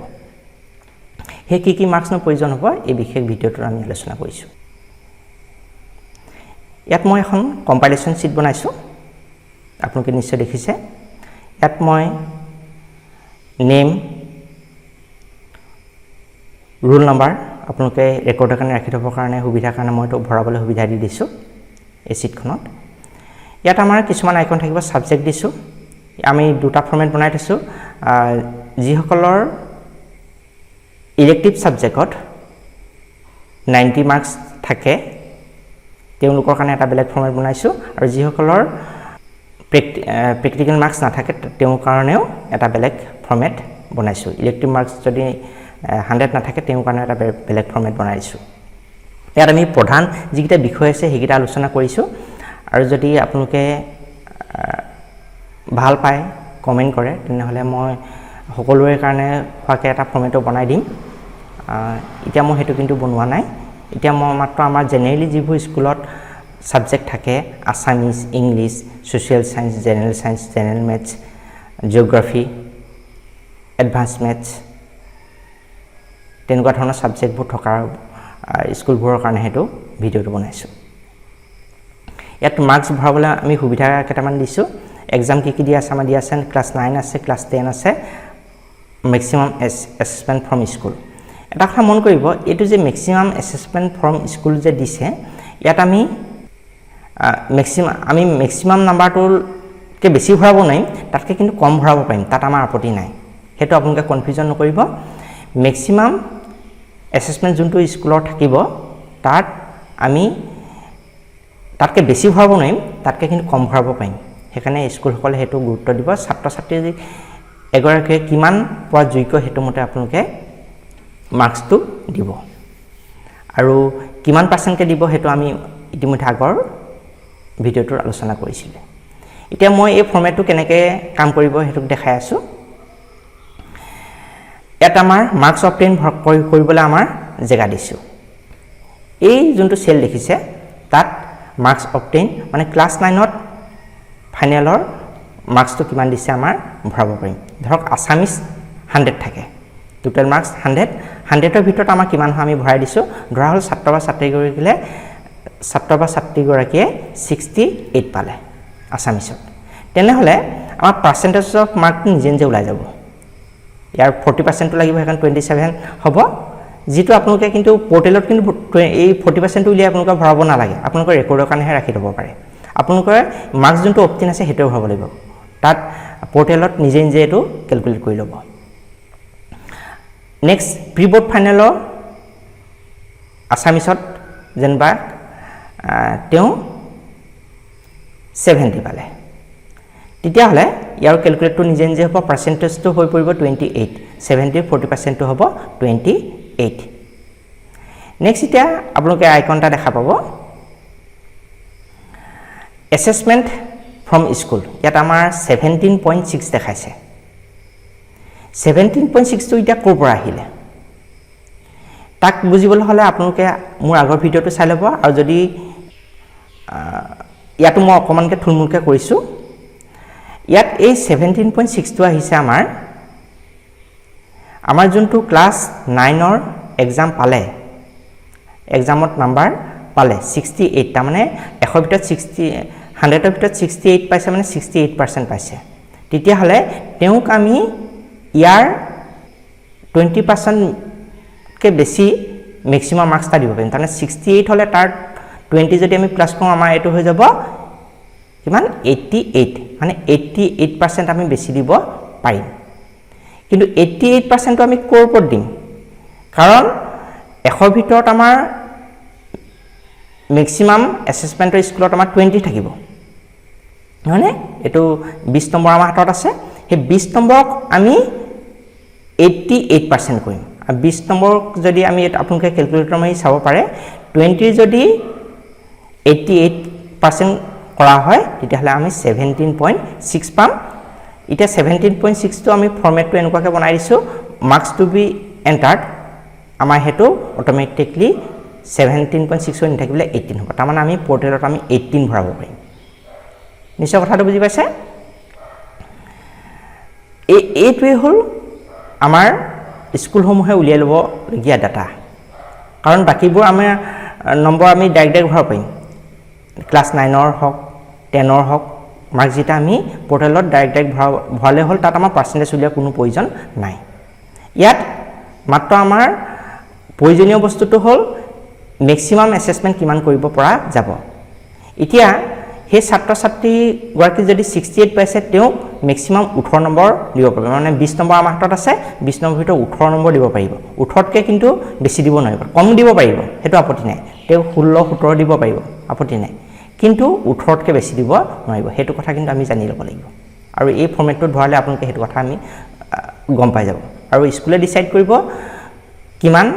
হে কি মাৰ্কছৰ প্ৰয়োজন হ'ব এই বিশেষ ভিডিওটো আমি আলোচনা কৰিছো ইয়াত মই এখন কম্পাইলেচন শীট বনাইছো আপোনালোকে নিশ্চয় দেখিছে ইয়াত মই নেম ৰোল নাম্বাৰ আপোনালোকে ৰেকৰ্ডৰ কাৰণে ৰাখি থবৰ কাৰণে সুবিধাৰ কাৰণে মই তো ভৰাবলৈ সুবিধা দি দিছো এই শীটখনত ইয়াত আমাৰ কিছুমান আইকন থাকিব সাবজেক্ট দিছো আমি দুটা ফৰমেট বনাই থৈছো যিসকলৰ ইলেক্টিভ সাবজেক্টত 90 মাৰ্কছ থাকে তেওঁলোকৰ কাৰণে এটা বেলেগ ফৰমেট বনাইছো আৰু যিসকলৰ প্ৰেক্টিকেল মাৰ্কছ নাথাকে তেওঁলোকৰ কাৰণেও এটা বেলেগ ফৰমেট বনাইছো ইলেক্টিভ মাৰ্কছ যদি 100 নাথাকে তেওঁলোকৰ কাৰণে এটা বেলেগ ফৰমেট বনাইছো ইয়াত আমি প্ৰধান যিকিটা বিষয় আছে সেইকিটা আলোচনা কৰিছো আৰু যদি আপোনালোকে ভাল পায় কমেন্ট কৰে তেনেহলে মই সকলোৰে কাৰণে ফাকে এটা ফৰমেটো বনাই দিম এতিয়া মই হেতু কিন্তু বনোৱা নাই এতিয়া মই মাত্ৰ আমাৰ জেনেৰেলি যিবোৰ স্কুলত সাবজেক্ট থাকে Assamese English social science general maths geography advance maths তেনেকুৱা ধৰণৰ সাবজেক্টবোৰ থকা স্কুলবোৰৰ কাৰণে হেতু ভিডিওটো বনাইছো ইয়াত মাৰ্কছ ভৰাবলৈ আমি সুবিধা কেটামান দিছো এক্সাম কি দিয়া আছে আমাৰ দিয়া আছে ক্লাছ 9 আছে ক্লাছ 10 আছে ম্যাক্সিমাম অ্যাসেসমেন্ট ফ্ৰম স্কুল এটা কথা মন কৰিব এটো যে ম্যাক্সিমাম অ্যাসেসমেন্ট ফ্ৰম স্কুল যে দিছে ইয়াত আমি ম্যাক্সিমাম নাম্বাৰটোকে বেছি ভৰাব নাই তাতকে কিন্তু কম ভৰাব পাৰিম তাত আমাৰ আপত্তি নাই হেতু আপোনালোকে কনফিউজন নকৰিব ম্যাক্সিমাম অ্যাসেসমেন্ট যোনটো স্কুলৰ থাকিব তাত আমি তাতকে বেছি ভৰাব নাই তাতকে কিন্তু কম ভৰাব পাৰিম হেকাৰণে স্কুলসকলে হেতু গুৰুত্ব দিব ছাত্ৰ ছাত্ৰী এগৰাকীয়ে কিমান পোৱা যোগ্য হেতু মতে আপোনালোকে মাৰ্কছটো দিব আৰু কিমান পাৰ্চেন্টকে দিব হেতু আমি ইতিমধ্যে আগৰ ভিডিওটোৰ আলোচনা কৰিছিল এতিয়া মই এই ফৰমেটটো কেনেকৈ কাম কৰিব হেতু দেখাই আছো এটা আমাৰ মাৰ্কছ অবটেইন কৰিবলৈ আমাৰ জায়গা দিছো এই যোনটো সেল দেখিছে তাত মাৰ্কছ অবটেইন মানে ক্লাছ 9 ত ফাইনেলৰ মাৰ্কসটো কিমান দিছে আমাৰ ভৰাব পাৰিম ধৰক আসামিজ 100 থাকে টোটাল মাৰ্কস 100 100ৰ ভিতৰত আমাৰ কিমান হয় আমি ভৰাই দিছো ধৰা হল ছাত্ৰ বা ছাত্ৰীগৰাকীয়ে 68 পালে আসামিজত তেনেহলে আমাৰ পাৰ্সেন্টেজ অফ মাৰ্ক নিজে নিজে ওলাই যাব ইয়াৰ 40% লাগিব এখন 27 হ'ব যেটো আপোনালোকে কিন্তু পোৰ্টেলত কিন্তু এই 40% উলিয়াই আপোনালোকে ভৰাব নালাগে আপোনালোকৰ ৰেকৰ্ডৰ কাৰণেহে ৰাখি থব পাৰে আপোনালোকৰ মাৰ্কস যোনটো অপটিন আছে হেটো ভৰাব লাগিব তাত পোৰ্টেলত নিজে নিজে এটো ক্যালকুলেট কৰি ল'ব নেক্সট প্ৰি বোৰ্ড ফাইনেলৰ আসামিজত যেনবা তেও 70 পালে তেতিয়া হলে ইয়াৰ ক্যালকুলেটটো নিজে নিজে হ'ব পাৰ্সেন্টেজটো হৈ পৰিব 28 70 40% হ'ব 28 নেক্সট এটা আপোনালোকে আইকনটা দেখা পাব এসেসমেন্ট ফ্ৰম স্কুল ইয়াত আমাৰ 17.6 দেখাইছে 17.6 টো এটা কৰ পৰা আহিলে তাক বুজিবলৈ হলে আপোনালোকে মোৰ আগৰ ভিডিওটো চাই ল'ব আৰু যদি ইয়াতো মই অকমানকে থুলমুলকে কৰিছো ইয়াত এই 17.6 টো আহিছে আমাৰ যোনটো ক্লাস 9 ৰ एग्जाम পালে एग्जामত নাম্বাৰ পালে 68 টা মানে 100 ভিতৰত 100 ৰ ভিতৰত 68 পাইছে মানে 68% পাইছে তেতিয়া হলে তেওক আমি ইয়াৰ 20% কে বেছি ম্যাক্সিমাম মাৰ্কস টা দিব পাৰিম তাৰমানে 68 হলে তাৰ 20 যদি আমি প্লাস কৰো আমাৰ এটো হৈ যাব কিমান 88 মানে 88% আমি বেছি দিব পাৰিম কিন্তু 88% টো আমি কৰ ওপৰত দিম কাৰণ 100 ভিতৰত আমাৰ ম্যাক্সিমাম এসেসমেন্টৰ স্কুলত আমাৰ 20 থাকিব মানে এটো 20 নম্বৰ আমাৰ হাতত আছে হে 20 নম্বৰক আমি 88% কৰিম আৰু 20 নম্বৰ যদি আমি আপোনালোকে ক্যালকুলেটৰ মাৰি চাব পাৰে 20 যদি 88% কৰা হয় তেতিয়া হলে আমি 17.6 পাম এটা 17.6 টো আমি ফৰমেটটো এনেকুৱাকে বনাই দিছো মাৰ্কস টু বি এন্টাৰ্ড আমাৰ হেতু অটোমেটিকলি 17.6 হৈ নাথাকিলে 18 হ'ব তাৰমানে আমি পোৰ্টেলত আমি 18 ভৰাব পাৰিম নিশ্চয় কথাটো বুজি পাইছে এইটোৱে হল আমাৰ স্কুলসমূহে উলিয়াই ল'ব লগিয়া ডাটা কাৰণ বাকিবোৰ আমাৰ নম্বৰ আমি ডাইৰেক্ট ভৰাব পাৰিম ক্লাস 9 ৰ হক 10 ৰ হক মাৰ্ক যেটা আমি পোৰ্টেলত ডাইৰেক্ট ভৰালে হল তাত আমাৰ পাৰ্সেন্টেজ উলিয়া কোনো প্ৰয়োজন নাই ইয়াত মাত্ৰ আমাৰ প্ৰয়োজনীয় বস্তুটো হল ম্যাক্সিমাম এসেসমেন্ট কিমান কৰিব পৰা যাব এতিয়া হে ছাত্ৰ ছাত্ৰী গৰাকী যদি 68 পাইছে তেও ম্যাক্সিমাম 18 নম্বৰ দিব পাৰিব মানে 20 নম্বৰ আমাৰ হাতত আছে 20 নম্বৰ ভিতৰত 18 নম্বৰ দিব পাৰিব 18 কে কিন্তু বেছি দিব নোৱাৰিব কম দিব পাৰিব হেতু আপত্তি নাই তেও 16 17 দিব পাৰিব আপত্তি নাই কিন্তু 18 কে বেছি দিব নোৱাৰিব হেতু কথা কিন্তু আমি জানি ল'ব লাগিব আৰু এই ফৰমেটটোত ভৰালে আপোনালোকে হেতু কথা আমি গম পাই যাব আৰু স্কুলে ডিসাইড কৰিব কিমান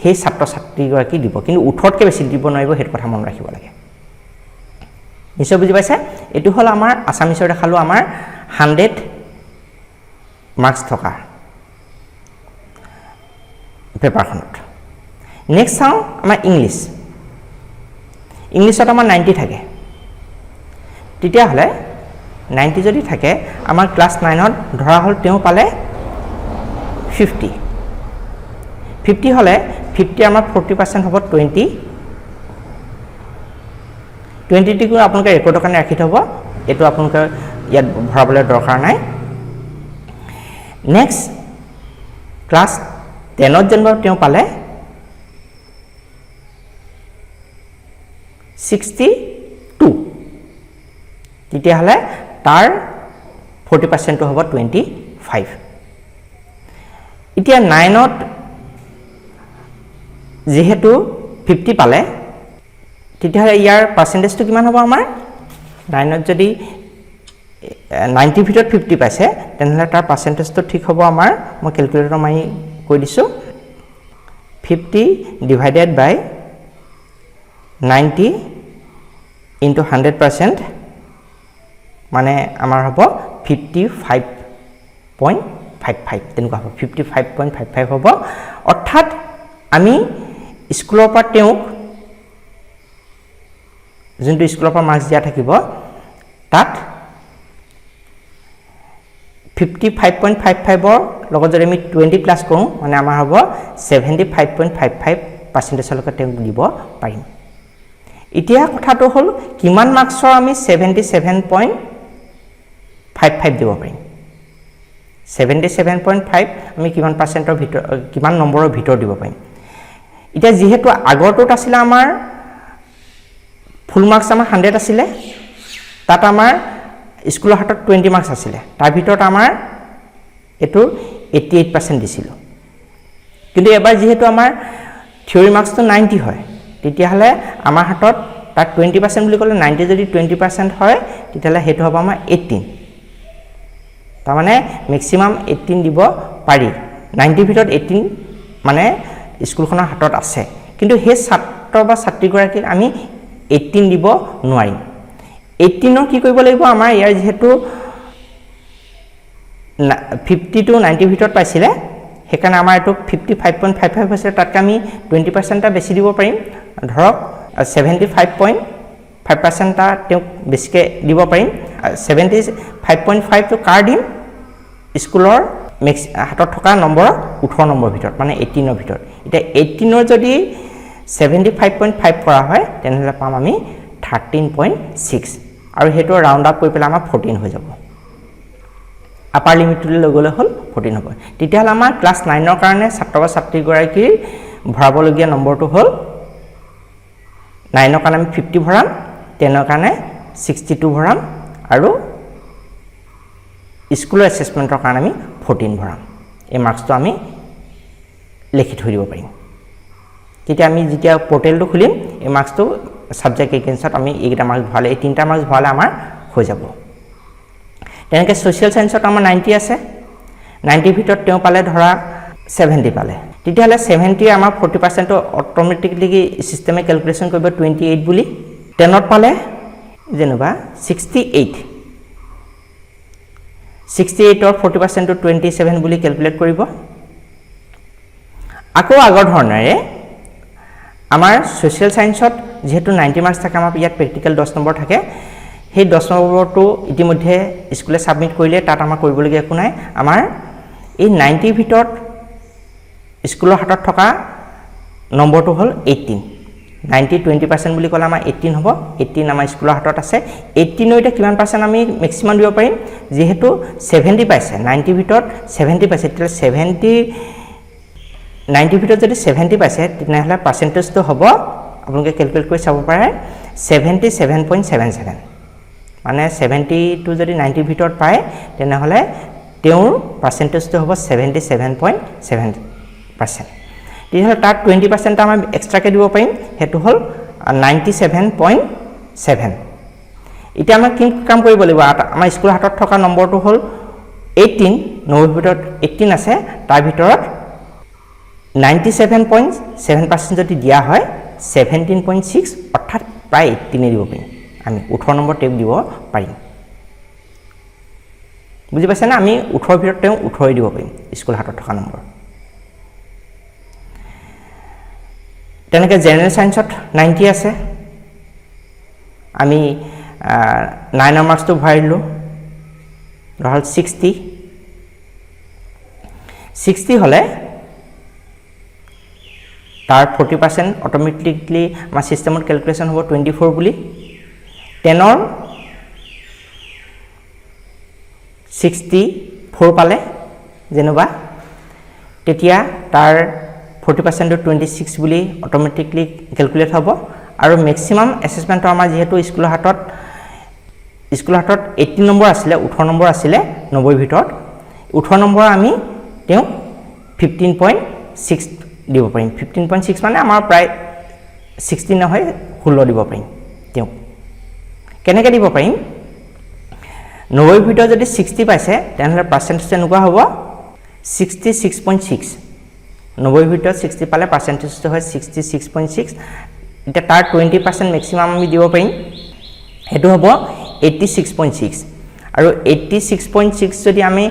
হে ছাত্ৰ ছাত্ৰী গৰাকী দিব কিন্তু 18 কে বেছি দিব নোৱাৰিব হেতু কথা মন ৰাখিব লাগে নিশ্চয় বুজি পাইছে এটো হল আমাৰ আসামিছৰ দেখালো আমাৰ 100 মাৰ্কস থকা পেপাৰখনত নেক্সট চাও আমাৰ ইংলিশত আমাৰ 90 থাকে তেতিয়া হলে 90 যদি থাকে আমাৰ ক্লাস 9 ত ধৰা হল তেও পালে 50 হলে 50 আমাৰ 40% হ'ব 20 টিকু আপোনালোকে ৰেকৰ্ডৰ কাৰণে ৰাখি থব এটো আপোনালোকে ইয়াত ভৰাবলৈ দৰকাৰ নাই নেক্সট ক্লাস 10 ত যেনবা তেও পালে 62 তেতিয়া হলে তাৰ 40% হ'ব 25 এতিয়া 9 ত যেহেতু 50 পালে তেতিয়া ইয়াৰ পাৰ্সেন্টেজটো কিমান হ'ব আমাৰ 9 ত যদি 90 ভিতৰত 50 পাইছে তেনেহলে তাৰ পাৰ্সেন্টেজটো ঠিক হ'ব আমাৰ মই ক্যালকুলেটৰ মাৰি কৈ দিছো 50 ডিভাইডেড বাই 90 into 100% মানে আমাৰ হ'ব 55.55 তেনেকুৱা হ'ব 55.55 হ'ব অৰ্থাৎ আমি স্কুলৰ পৰা তেওক যোনটো স্কুলৰ পৰা মাৰ্কস দিয়া থাকিব তাত 55.55 লগত যদি আমি 20 প্লাস কৰোঁ মানে আমাৰ হ'ব 75.55% লৈকে তেওঁক দিব পাৰিম এতিয়া কথাটো হ'ল কিমান মাৰ্কছৰ আমি 77.55 দিব পাৰিম 77.5 আমি কিমান পাৰ্চেন্টৰ ভিতৰ কিমান নম্বৰৰ ভিতৰ দিব পাৰিম এতিয়া যেহেতু আগৰটোত আছিল আমাৰ ফুল মাৰ্কছ আমাৰ 100 আছিল তাত আমাৰ স্কুলৰ হাতত 20 মাৰ্কছ আছিল তাৰ ভিতৰত আমাৰ এটো 88% দিছিল কিন্তু এবাৰ যেহেতু আমাৰ থিওৰি মাৰ্কছটো 90 হয় তেতিয়াহলে আমাৰ হাতত তাত 20% বুলি ক'লে 90 যদি 20% হয় তেতিয়াহলে হেতু হ'ব আমাৰ 18 তাৰ মানে ম্যাক্সিমাম 18 দিব পাৰি 90 ভিতৰত 18 মানে স্কুলখনৰ হাতত আছে কিন্তু হে ছাত্ৰ বা ছাত্ৰীগৰাকী আমি 18 দিব নোৱাৰিম 18 ৰ কি কৰিব লাগিব আমাৰ ইয়াৰ যেহেতু 50 to 90 ভিতৰত পাইছিলে হেকাৰণে আমাৰ এটো 55.55 হৈছে তাতকৈ আমি 20% টা বেছি দিব পাৰিম ধৰক 75.5% টা তেওঁক বেছিকে দিব পাৰিম 75.5 টো কাৰ দিম স্কুলৰ হাতত থকা নম্বৰ 18 নম্বৰ ভিতৰত মানে 18 ৰ ভিতৰত এটা 18 ৰ যদি 75.5 কৰা হয় তেনেহলে পাম আমি 13.6 আৰু হেটো ৰাউন্ড আপ কৰি পেলাই আমাৰ 14 হৈ যাব আপাৰ লিমিটলৈ লগলে হল 14 হ'ব তেতিয়াহলে আমাৰ ক্লাস 9 ৰ কাৰণে ছাত্ৰ বা ছাত্ৰী গৰাকীৰ ভৰাবলগীয়া নম্বৰটো হল 9 ৰ কাৰণে আমি 50 ভৰাম 10 ৰ কাৰণে 62 ভৰাম আৰু স্কুলৰ এসেসমেন্টৰ কাৰণে আমি 14 ভৰাম এই মাৰ্কসটো আমি লিখি থৈ দিব পাৰিম তেতিয়া আমি যেতিয়া পোৰ্টেলটো খুলিম এই মাৰ্কসটো সাবজেক্ট এগেইনষ্টত আমি এইটা মাৰ্কস ভালে এই তিনটা মাৰ্কস ভালে আমাৰ হৈ যাব তেনেকৈ সোশ্যাল সায়েন্সত আমাৰ 90 আছে 90 ভিতৰত তেওঁ পালে ধৰা 70 পালে তেতিয়াহলে 70 আমাৰ 40% টো অটোমেটিকলি সিস্টেমে ক্যালকুলেশন কৰিব 28 বুলি 10 ত পালে যেনবা 68 68 ৰ 40% টো 27 বুলি ক্যালকুলেট কৰিব আকৌ আগৰ ধৰণৰে আমাৰ সোশ্যাল সায়েন্সত যেহেতু 90 মাৰ্কস থাকে আমাৰ ইয়াত প্ৰ্যাকটিক্যাল 10 নম্বৰ থাকে সেই 10 নম্বৰটো ইতিমধ্যে স্কুলে সাবমিট কৰিলে তাত আমাৰ কৰিবলগীয়া একো নাই আমাৰ এই 90 ভিতৰত স্কুলৰ হাতত থকা নম্বৰটো হল 18 90 20% বুলি ক'লে আমাৰ 18 হ'ব 18 আমাৰ স্কুলৰ হাতত আছে 18 ৰ কিমান পাৰ্চেন্ট আমি ম্যাক্সিমাম দিব পাৰিম যেহেতু 70 পাইছে 90 ভিতৰত 70 পাইছে তেতিয়া 90 ভিতৰত যদি 70 পাইছে তেনেহলে পাৰ্চেন্টেজটো হ'ব আপোনালোকে ক্যালকুলেট কৰি চাব পাৰে 77.77 মানে 70 টু যদি 90 ভিতৰত পায় তেনেহলে তেওঁৰ পাৰ্চেন্টেজটো হ'ব 77.7% তেতিয়াহলে তাত 20% আমাৰ এক্সট্ৰাকে দিব পাৰিম হেতু হল 97.7 এতিয়া আমাৰ কি কাম কৰিব লাগিব আমাৰ স্কুলৰ হাতত থকা নম্বৰটো হল 18 90 ভিতৰত 18 আছে তাৰ ভিতৰত 97.7% যদি দিয়া হয় 17.6 অৰ্থাৎ প্ৰায় 18 দিব পাৰিম আমি 18 নম্বৰ টেপ দিব পাৰিম বুজি পাইছে না আমি 18 ভিতৰত তেওঁ 18 দিব পাৰিম স্কুল হাতত থকা নম্বৰ তেনেকৈ জেনাৰেল সায়েন্সত 90 আছে আমি 9 মাৰ্কসটো ভৰাইলো ৰহল 60 হলে তাৰ 40% অটোমেটিকলি আমাৰ সিস্টেমত ক্যালকুলেশন হ'ব 24 বুলি 10 ৰ 64 পালে যেনবা তেতিয়া তাৰ 40% টো 26 বুলি অটোমেটিকলি ক্যালকুলেট হ'ব আৰু ম্যাক্সিমাম অ্যাসেসমেন্ট আমাৰ যেহেতু স্কুলৰ হাতত 18 নম্বৰ আছিল 18 নম্বৰ আছিল 90 ভিতৰত 18 নম্বৰ আমি তেওঁ 15.6 দিব পাৰিম 15.6 মানে আমাৰ প্ৰায় 16 নহয় 16 দিব পাৰিম তেওঁ কেনেকৈ দিব পাৰিম 90 ভিতৰত যদি 60 পাইছে তেনেহলে পাৰ্চেন্টেজ এনেকুৱা হ'ব 66.6 90 ভিতৰত 60 পালে পাৰ্চেন্টেজটো হয় 66.6 এটা তাৰ 20% ম্যাক্সিমাম আমি দিব পাৰিম হেতু হ'ব 86.6 আৰু 86.6 যদি আমি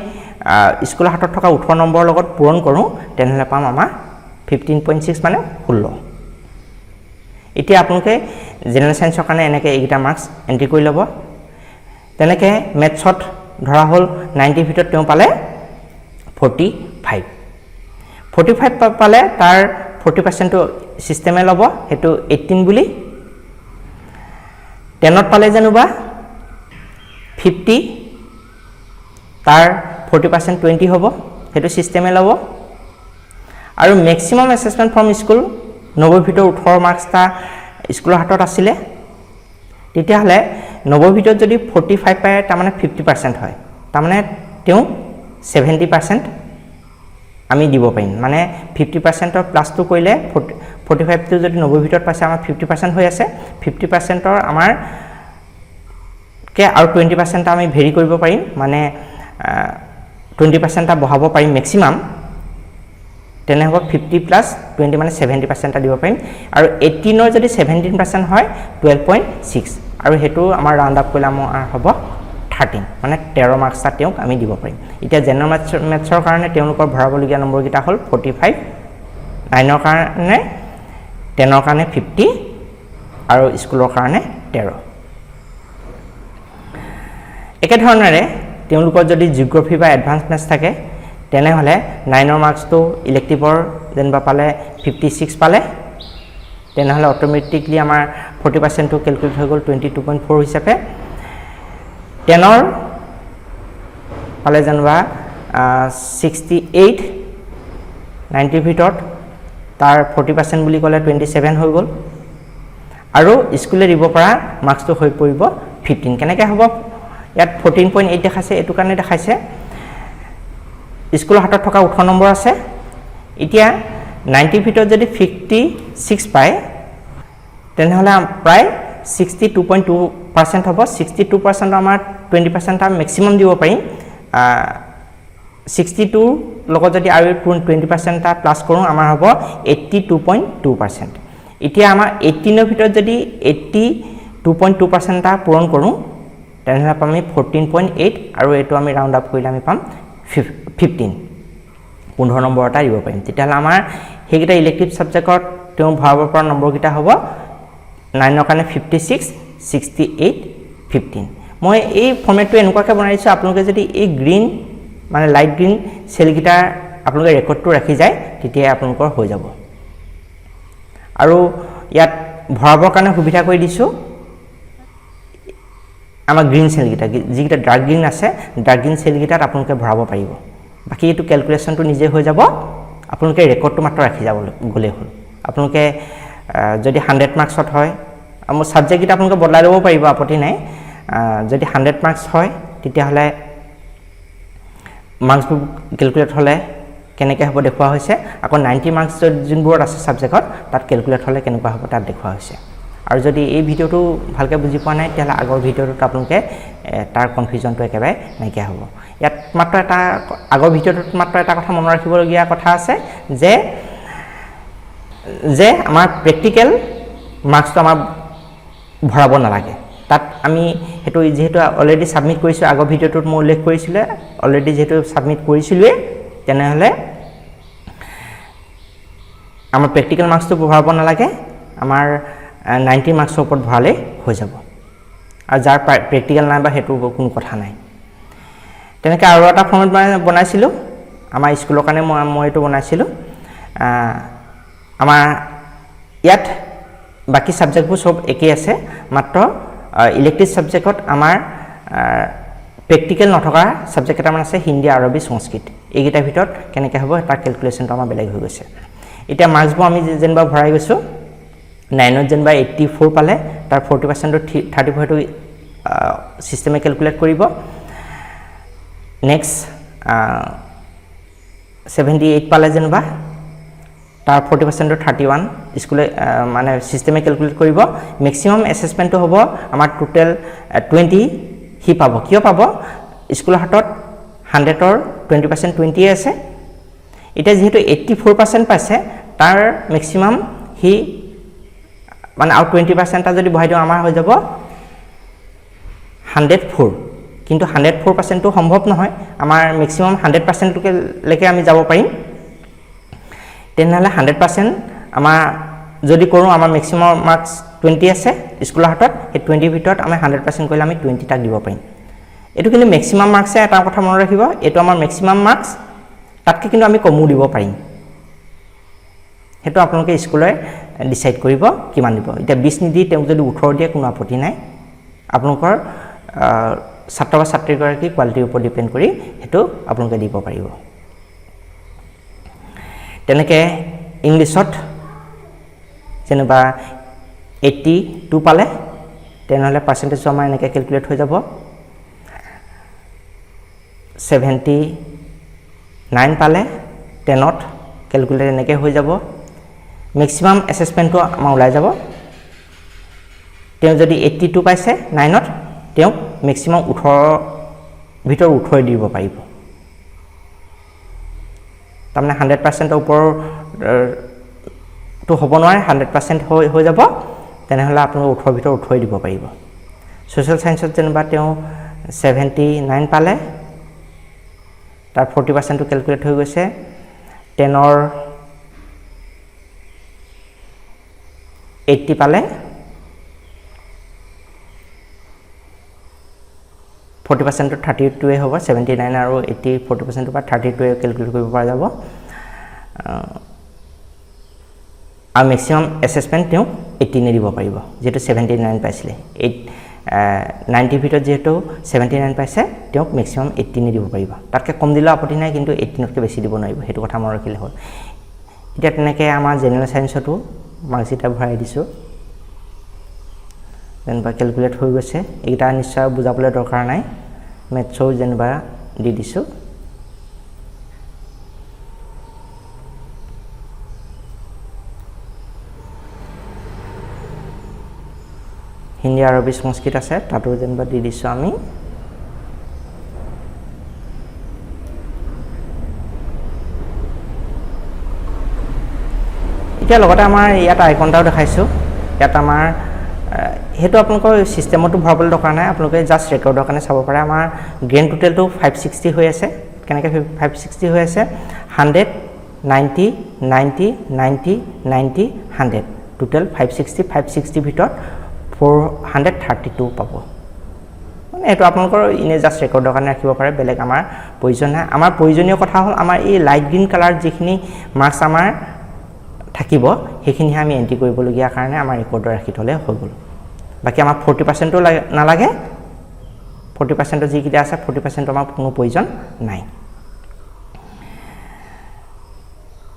স্কুলৰ হাতত থকা 18 নম্বৰ লগত পূৰণ কৰো তেনেহলে পাম আমাৰ 15.6 মানে 16 এতিয়া আপোনালোকে জেনাৰেল সায়েন্সৰ কাৰণে এনেকৈ এইটা মাৰ্কস এন্ট্ৰি কৰি ল'ব তেনেকৈ মেথছত ধৰা হ'ল 90 ভিতৰত তেওঁ পালে 45 পালে তাৰ 40% সিস্টেমে ল'ব হেতু 18 বুলি 10ত পালে জানোবা 50 তাৰ 40% 20 হ'ব হেতু সিস্টেমে ল'ব আৰু ম্যাক্সিমাম অ্যাসেসমেন্ট ফ্ৰম স্কুল 90 ভিতৰত 18 মাৰ্কস তা স্কুলৰ হাতত আছিলে তেতিয়া হলে 90 ভিতৰত যদি 45 পায় তাৰ মানে 50% হয় তাৰ মানে তেওঁ 70% আমি দিব পাৰিম মানে 50% ৰ প্লাস টু কৰিলে 45 টো যদি 90 ভিতৰত পাইছে আমাৰ 50% হৈ আছে 50% ৰ আমাৰ কে আৰু 20% আমি ভেৰি কৰিব পাৰিম মানে 20% টা বহাব পাৰিম ম্যাক্সিমাম তেনে হ'ব 50 প্লাস 20 মানে 70% টা দিব পাৰিম আৰু 18 ৰ যদি 17% হয় 12.6 আৰু হেতু আমাৰ ৰাউন্ড আপ কৰিলে আমাৰ হ'ব 13 মানে 13 মাৰ্কস টা তেওঁক আমি দিব পাৰিম এতিয়া জেনাৰেল ম্যাথছৰ কাৰণে তেওঁলোকৰ ভৰাবলগীয়া নম্বৰ কিটা হ'ল 45 9 ৰ কাৰণে 10 ৰ কাৰণে 50 আৰু স্কুলৰ কাৰণে 13 একে ধৰণৰে তেওঁলোকৰ যদি জিওগ্ৰাফি বা এডভান্স ম্যাথছ থাকে তেনে হলে 9 ৰ মাৰ্কস তো ইলেক্টিভৰ যেনবা পালে 56 পালে তেনে হলে অটোমেটিকলি আমাৰ 40% টো ক্যালকুলেট হৈ গল 22.4 হিচাপে 10 ৰ পালে যেনবা 68 90 ভিতৰত তাৰ 40% বুলি ক'লে 27 হৈ গল আৰু স্কুলে দিব পৰা মাৰ্কস তো হৈ পৰিব 15 কেনেকৈ হ'ব ইয়াত 14.8 দেখাইছে এটো কাৰণে দেখাইছে স্কুলৰ হাতত থকা 18 নম্বৰ আছে এতিয়া 90 ভিতৰত যদি 56 পায় তেনে হলে প্ৰায় 62.2% হ'ব 62% আমাৰ 20% আমি ম্যাক্সিমাম দিব পাৰিম 62 লগত যদি আৰু 20% টা প্লাস কৰো আমাৰ হ'ব 82.2% এতিয়া আমাৰ 18 ৰ ভিতৰত যদি 82.2% টা পূৰণ কৰো তেনে হলে আমি 14.8 আৰু এটো আমি ৰাউন্ড আপ কৰিলে আমি পাম 15 নম্বৰ এটা দিব পাৰিম তেতিয়া হলে আমাৰ হেগিটা ইলেক্টিভ সাবজেক্টত তেওঁ ভৰাব পৰা নম্বৰ কিটা হ'ব 9 ৰ কাৰণে 56 68 15 মই এই ফৰমেটটো এনেকুৱাকৈ বনাইছো আপোনালোকে যদি এই গ্ৰীন মানে লাইট গ্ৰীন সেল কিটা আপোনালোকে ৰেকৰ্ডটো ৰাখি যায় তেতিয়া আপোনালোকৰ হৈ যাব আৰু ইয়াত ভৰাবৰ কাৰণে সুবিধা কৰি দিছো আমাৰ গ্ৰীন সেল কিটা যিকিটা ডাৰ্ক গ্ৰীন আছে ডাৰ্ক গ্ৰীন সেল কিটাত আপোনালোকে ভৰাব পাৰিব বাকি এটো ক্যালকুলেশনটো নিজে হৈ যাব আপোনালোকে ৰেকৰ্ডটো মাত্ৰ ৰাখি যাব গলে হ'ল আপোনালোকে যদি 100 মাৰ্কসত হয় আমাৰ সাবজেক্ট কিটা আপোনালোকে বদলাই ল'ব পাৰিব আপত্তি নাই যদি 100 মাৰ্কস হয় তেতিয়া হলে মাৰ্কস ক্যালকুলেট হলে কেনেকৈ হ'ব দেখুৱা হৈছে আকৌ 90 মাৰ্কস যোনবোৰত আছে সাবজেক্টত তাত ক্যালকুলেট হলে কেনেকুৱা হ'ব তাত দেখুৱা হৈছে আৰু যদি এই ভিডিওটো ভালকৈ বুজি পোৱা নাই তেতিয়াহলে আগৰ ভিডিওটোত আপোনালোকে তাৰ কনফিউজনটো একেবাৰে নাইকিয়া হ'ব ইয়াত মাত্ৰ এটা আগৰ ভিডিওটোত মাত্ৰ এটা কথা মনত ৰাখিবলগীয়া কথা আছে যে আমাৰ প্ৰেক্টিকেল মাৰ্কসটো আমাৰ ভৰাব নালাগে তাত আমি হেতু যেহেতু অলৰেডি সাবমিট কৰিছো আগৰ ভিডিওটোত মই উল্লেখ কৰিছিলে অলৰেডি যেহেতু সাবমিট কৰিছিলৱে তেনে হলে আমাৰ প্ৰেক্টিকেল মাৰ্কসটো ভৰাব নালাগে আমাৰ 90 মাৰ্কসৰ ওপৰত ভৰালে হৈ যাব আৰু যাৰ প্ৰেক্টিকেল নাই বা হেতু কোনো কথা নাই তেনেকৈ আৰু এটা ফৰ্মেট বনাইছিলো আমাৰ স্কুলৰ কাৰণে মই এটো বনাইছিলো আমাৰ ইয়াত বাকি সাবজেক্টবোৰ সব একেই আছে মাত্ৰ ইলেক্টিভ সাবজেক্টত আমাৰ প্ৰেক্টিকেল নথকা সাবজেক্ট এটা মান আছে হিন্দী আৰবী সংস্কৃত এইকেইটাৰ ভিতৰত কেনেকৈ হ'ব তাৰ ক্যালকুলেশনটো আমাৰ বেলেগ হৈ গৈছে এতিয়া মাৰ্কসবোৰ আমি যেনবা ভৰাই গৈছো 9 ত যেনবা 84 পালে তাৰ 40% 34 টো সিস্টেমে ক্যালকুলেট কৰিব নেক্সট 78 পালে যেনবা তাৰ 40% 31 স্কুলে মানে সিস্টেমে ক্যালকুলেট কৰিব ম্যাক্সিমাম অ্যাসেসমেন্টটো হ'ব আমাৰ টোটাল 20 হি পাব কিয় পাব স্কুলৰ হাতত 100 ৰ 20% 20 আছে এটা যেহেতু 84% পাইছে তাৰ ম্যাক্সিমাম হি মানে আৰু 20% টা যদি বহাই দিও আমাৰ হৈ যাব 104 কিন্তু 104% টো সম্ভৱ নহয় আমাৰ ম্যাক্সিমাম 100% লৈকে আমি যাব পাৰিম তেনেহলে 100% আমাৰ যদি কৰো আমাৰ ম্যাক্সিমাম মাৰ্কস 20 আছে স্কুলৰ হাতত এই 20 ভিতৰত আমি 100% কৰিলে আমি 20 টা দিব পাৰিম এইটো কিন্তু মেক্সিমাম মাৰ্কছে এটা কথা মনত ৰাখিব এইটো আমাৰ মেক্সিমাম মাৰ্কছ তাতকৈ কিন্তু আমি কমো দিব পাৰিম সেইটো আপোনালোকে স্কুলে ডিসাইড কৰিব কিমান দিব এতিয়া 20 নিদি তেওঁ যদি 18 দিয়ে কোনো আপত্তি নাই আপোনালোকৰ ছাত্ৰ বা ছাত্ৰীগৰাকী কোৱালিটিৰ ওপৰত ডিপেন্ড কৰি হেতু আপোনালোকে দিব পাৰিব তেনেকে ইংলিছত যেনিবা 82 পালে তেনেহলে পাৰ্চেন্টেজ আমাৰ এনেকৈ ক্যালকুলেট হৈ যাব 79 পালে 10ত ক্যালকুলেট এনেকৈ হৈ যাব ম্যাক্সিমাম অ্যাসেসমেন্টটো আমাৰ ওলাই যাব তেওঁ যদি 82 পাইছে 9ত তেওঁ ম্যাক্সিমাম 18 ভিতৰ 18 দিব পাৰিব তাৰমানে 100% ওপৰ তো হ'ব নোৱাৰে 100% হৈ যাব তেনেহলে আপুনি 18 ভিতৰ 18 দিব পাৰিব সোশ্যাল সায়েন্সত যেনিবা তেওঁ 79 পালে তাৰ 40% টো ক্যালকুলেট হৈ গৈছে 10 ৰ 80 পালে 40% টো 32 হ'ব 79 আৰু 80 40% টো 32 ক্যালকুলেট কৰিব পৰা যাব আৰু ম্যাক্সিমাম অ্যাসেসমেন্ট তেওঁ 18 দিব পাৰিব যেটো 79 পাইছিলে 90 ভিতৰত যেটো 79 পাইছে তেওঁ ম্যাক্সিমাম 18 দিব পাৰিব তাতকৈ কম দিলে আপত্তি নাই কিন্তু 18 তকৈ বেছি দিব নোৱাৰিব হেতু কথা মনত ৰাখিলে হ'ল এতিয়া তেনেকৈ আমাৰ জেনেৰেল সায়েন্সটো মাৰ্কসিটা ভৰাই দিছো যেনবা ক্যালকুলেট হৈ গৈছে এইটা নিশ্চয় বুজাবলৈ দৰকাৰ নাই মেথছও যেনবা দি দিছো হিন্দী আৰবী সংস্কৃত আছে তাতো যেনবা দি দিছো আমি এতিয়া লগতে আমাৰ ইয়াত আইকনটাও দেখাইছো ইয়াত আমাৰ হেতু আপোনালোকৰ সিস্টেমটো ভৰাবলৈ দৰকাৰ নাই আপোনালোকে জাস্ট ৰেকৰ্ডৰ কাৰণে চাব পাৰে আমাৰ গ্ৰেণ্ড টোটেলটো 560 হৈ আছে কেনেকৈ 560 হৈ আছে 100 90 90 90 90 100 টোটেল 560 ভিতৰত 432 পাব মানে এটো আপোনালোকৰ ইনে জাস্ট ৰেকৰ্ডৰ কাৰণে ৰাখিব পাৰে বেলেগ আমাৰ প্ৰয়োজন নাই আমাৰ প্ৰয়োজনীয় কথা হ'ল আমাৰ এই লাইট গ্ৰীন কালাৰ যিখিনি মাৰ্কস আমাৰ থাকিব হেখিনি আমি এন্ট্ৰি কৰিবলগীয়া কাৰণে আমাৰ ৰেকৰ্ডৰ ৰাখি থলে হৈ গল বাকি আমাৰ 40% নালাগে 40% যি কিটা আছে 40% আমাৰ কোনো প্ৰয়োজন নাই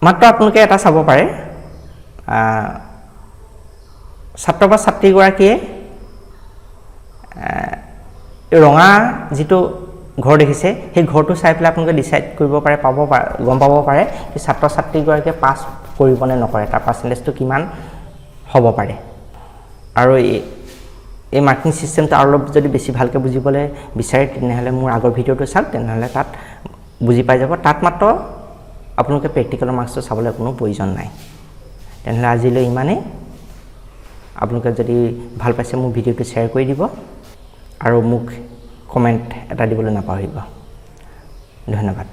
মাত্ৰ আপোনালোকে এটা চাব পাৰে ছাত্ৰ বা ছাত্ৰীগৰাকীয়ে ৰঙা যেটো ঘৰ দেখিছে সেই ঘৰটো চাই পেলাই আপোনালোকে ডিসাইড কৰিব পাৰে গম পাব পাৰে যে ছাত্ৰ ছাত্ৰীগৰাকীয়ে পাছ কৰিব নে নকৰে তাৰ পাৰ্চেন্টেজটো কিমান হ'ব পাৰে আৰু এই মাৰ্কিং সিস্টেমটো আৰু যদি বেছি ভালকৈ বুজিবলৈ বিচাৰে তেনেহলে মোৰ আগৰ ভিডিওটো চাওক তেনেহলে তাত বুজি পাই যাব তাত মাত্ৰ আপোনালোকে প্ৰেক্টিকেলৰ মাৰ্কসটো চাবলৈ কোনো প্ৰয়োজন নাই তেনেহলে আজিলৈ ইমানে আপোনালোকে যদি ভাল পাইছে মোৰ ভিডিওটো শেয়াৰ কৰি দিব আৰু মোক কমেন্ট এটা দিবলৈ নাপাহৰিব ধন্যবাদ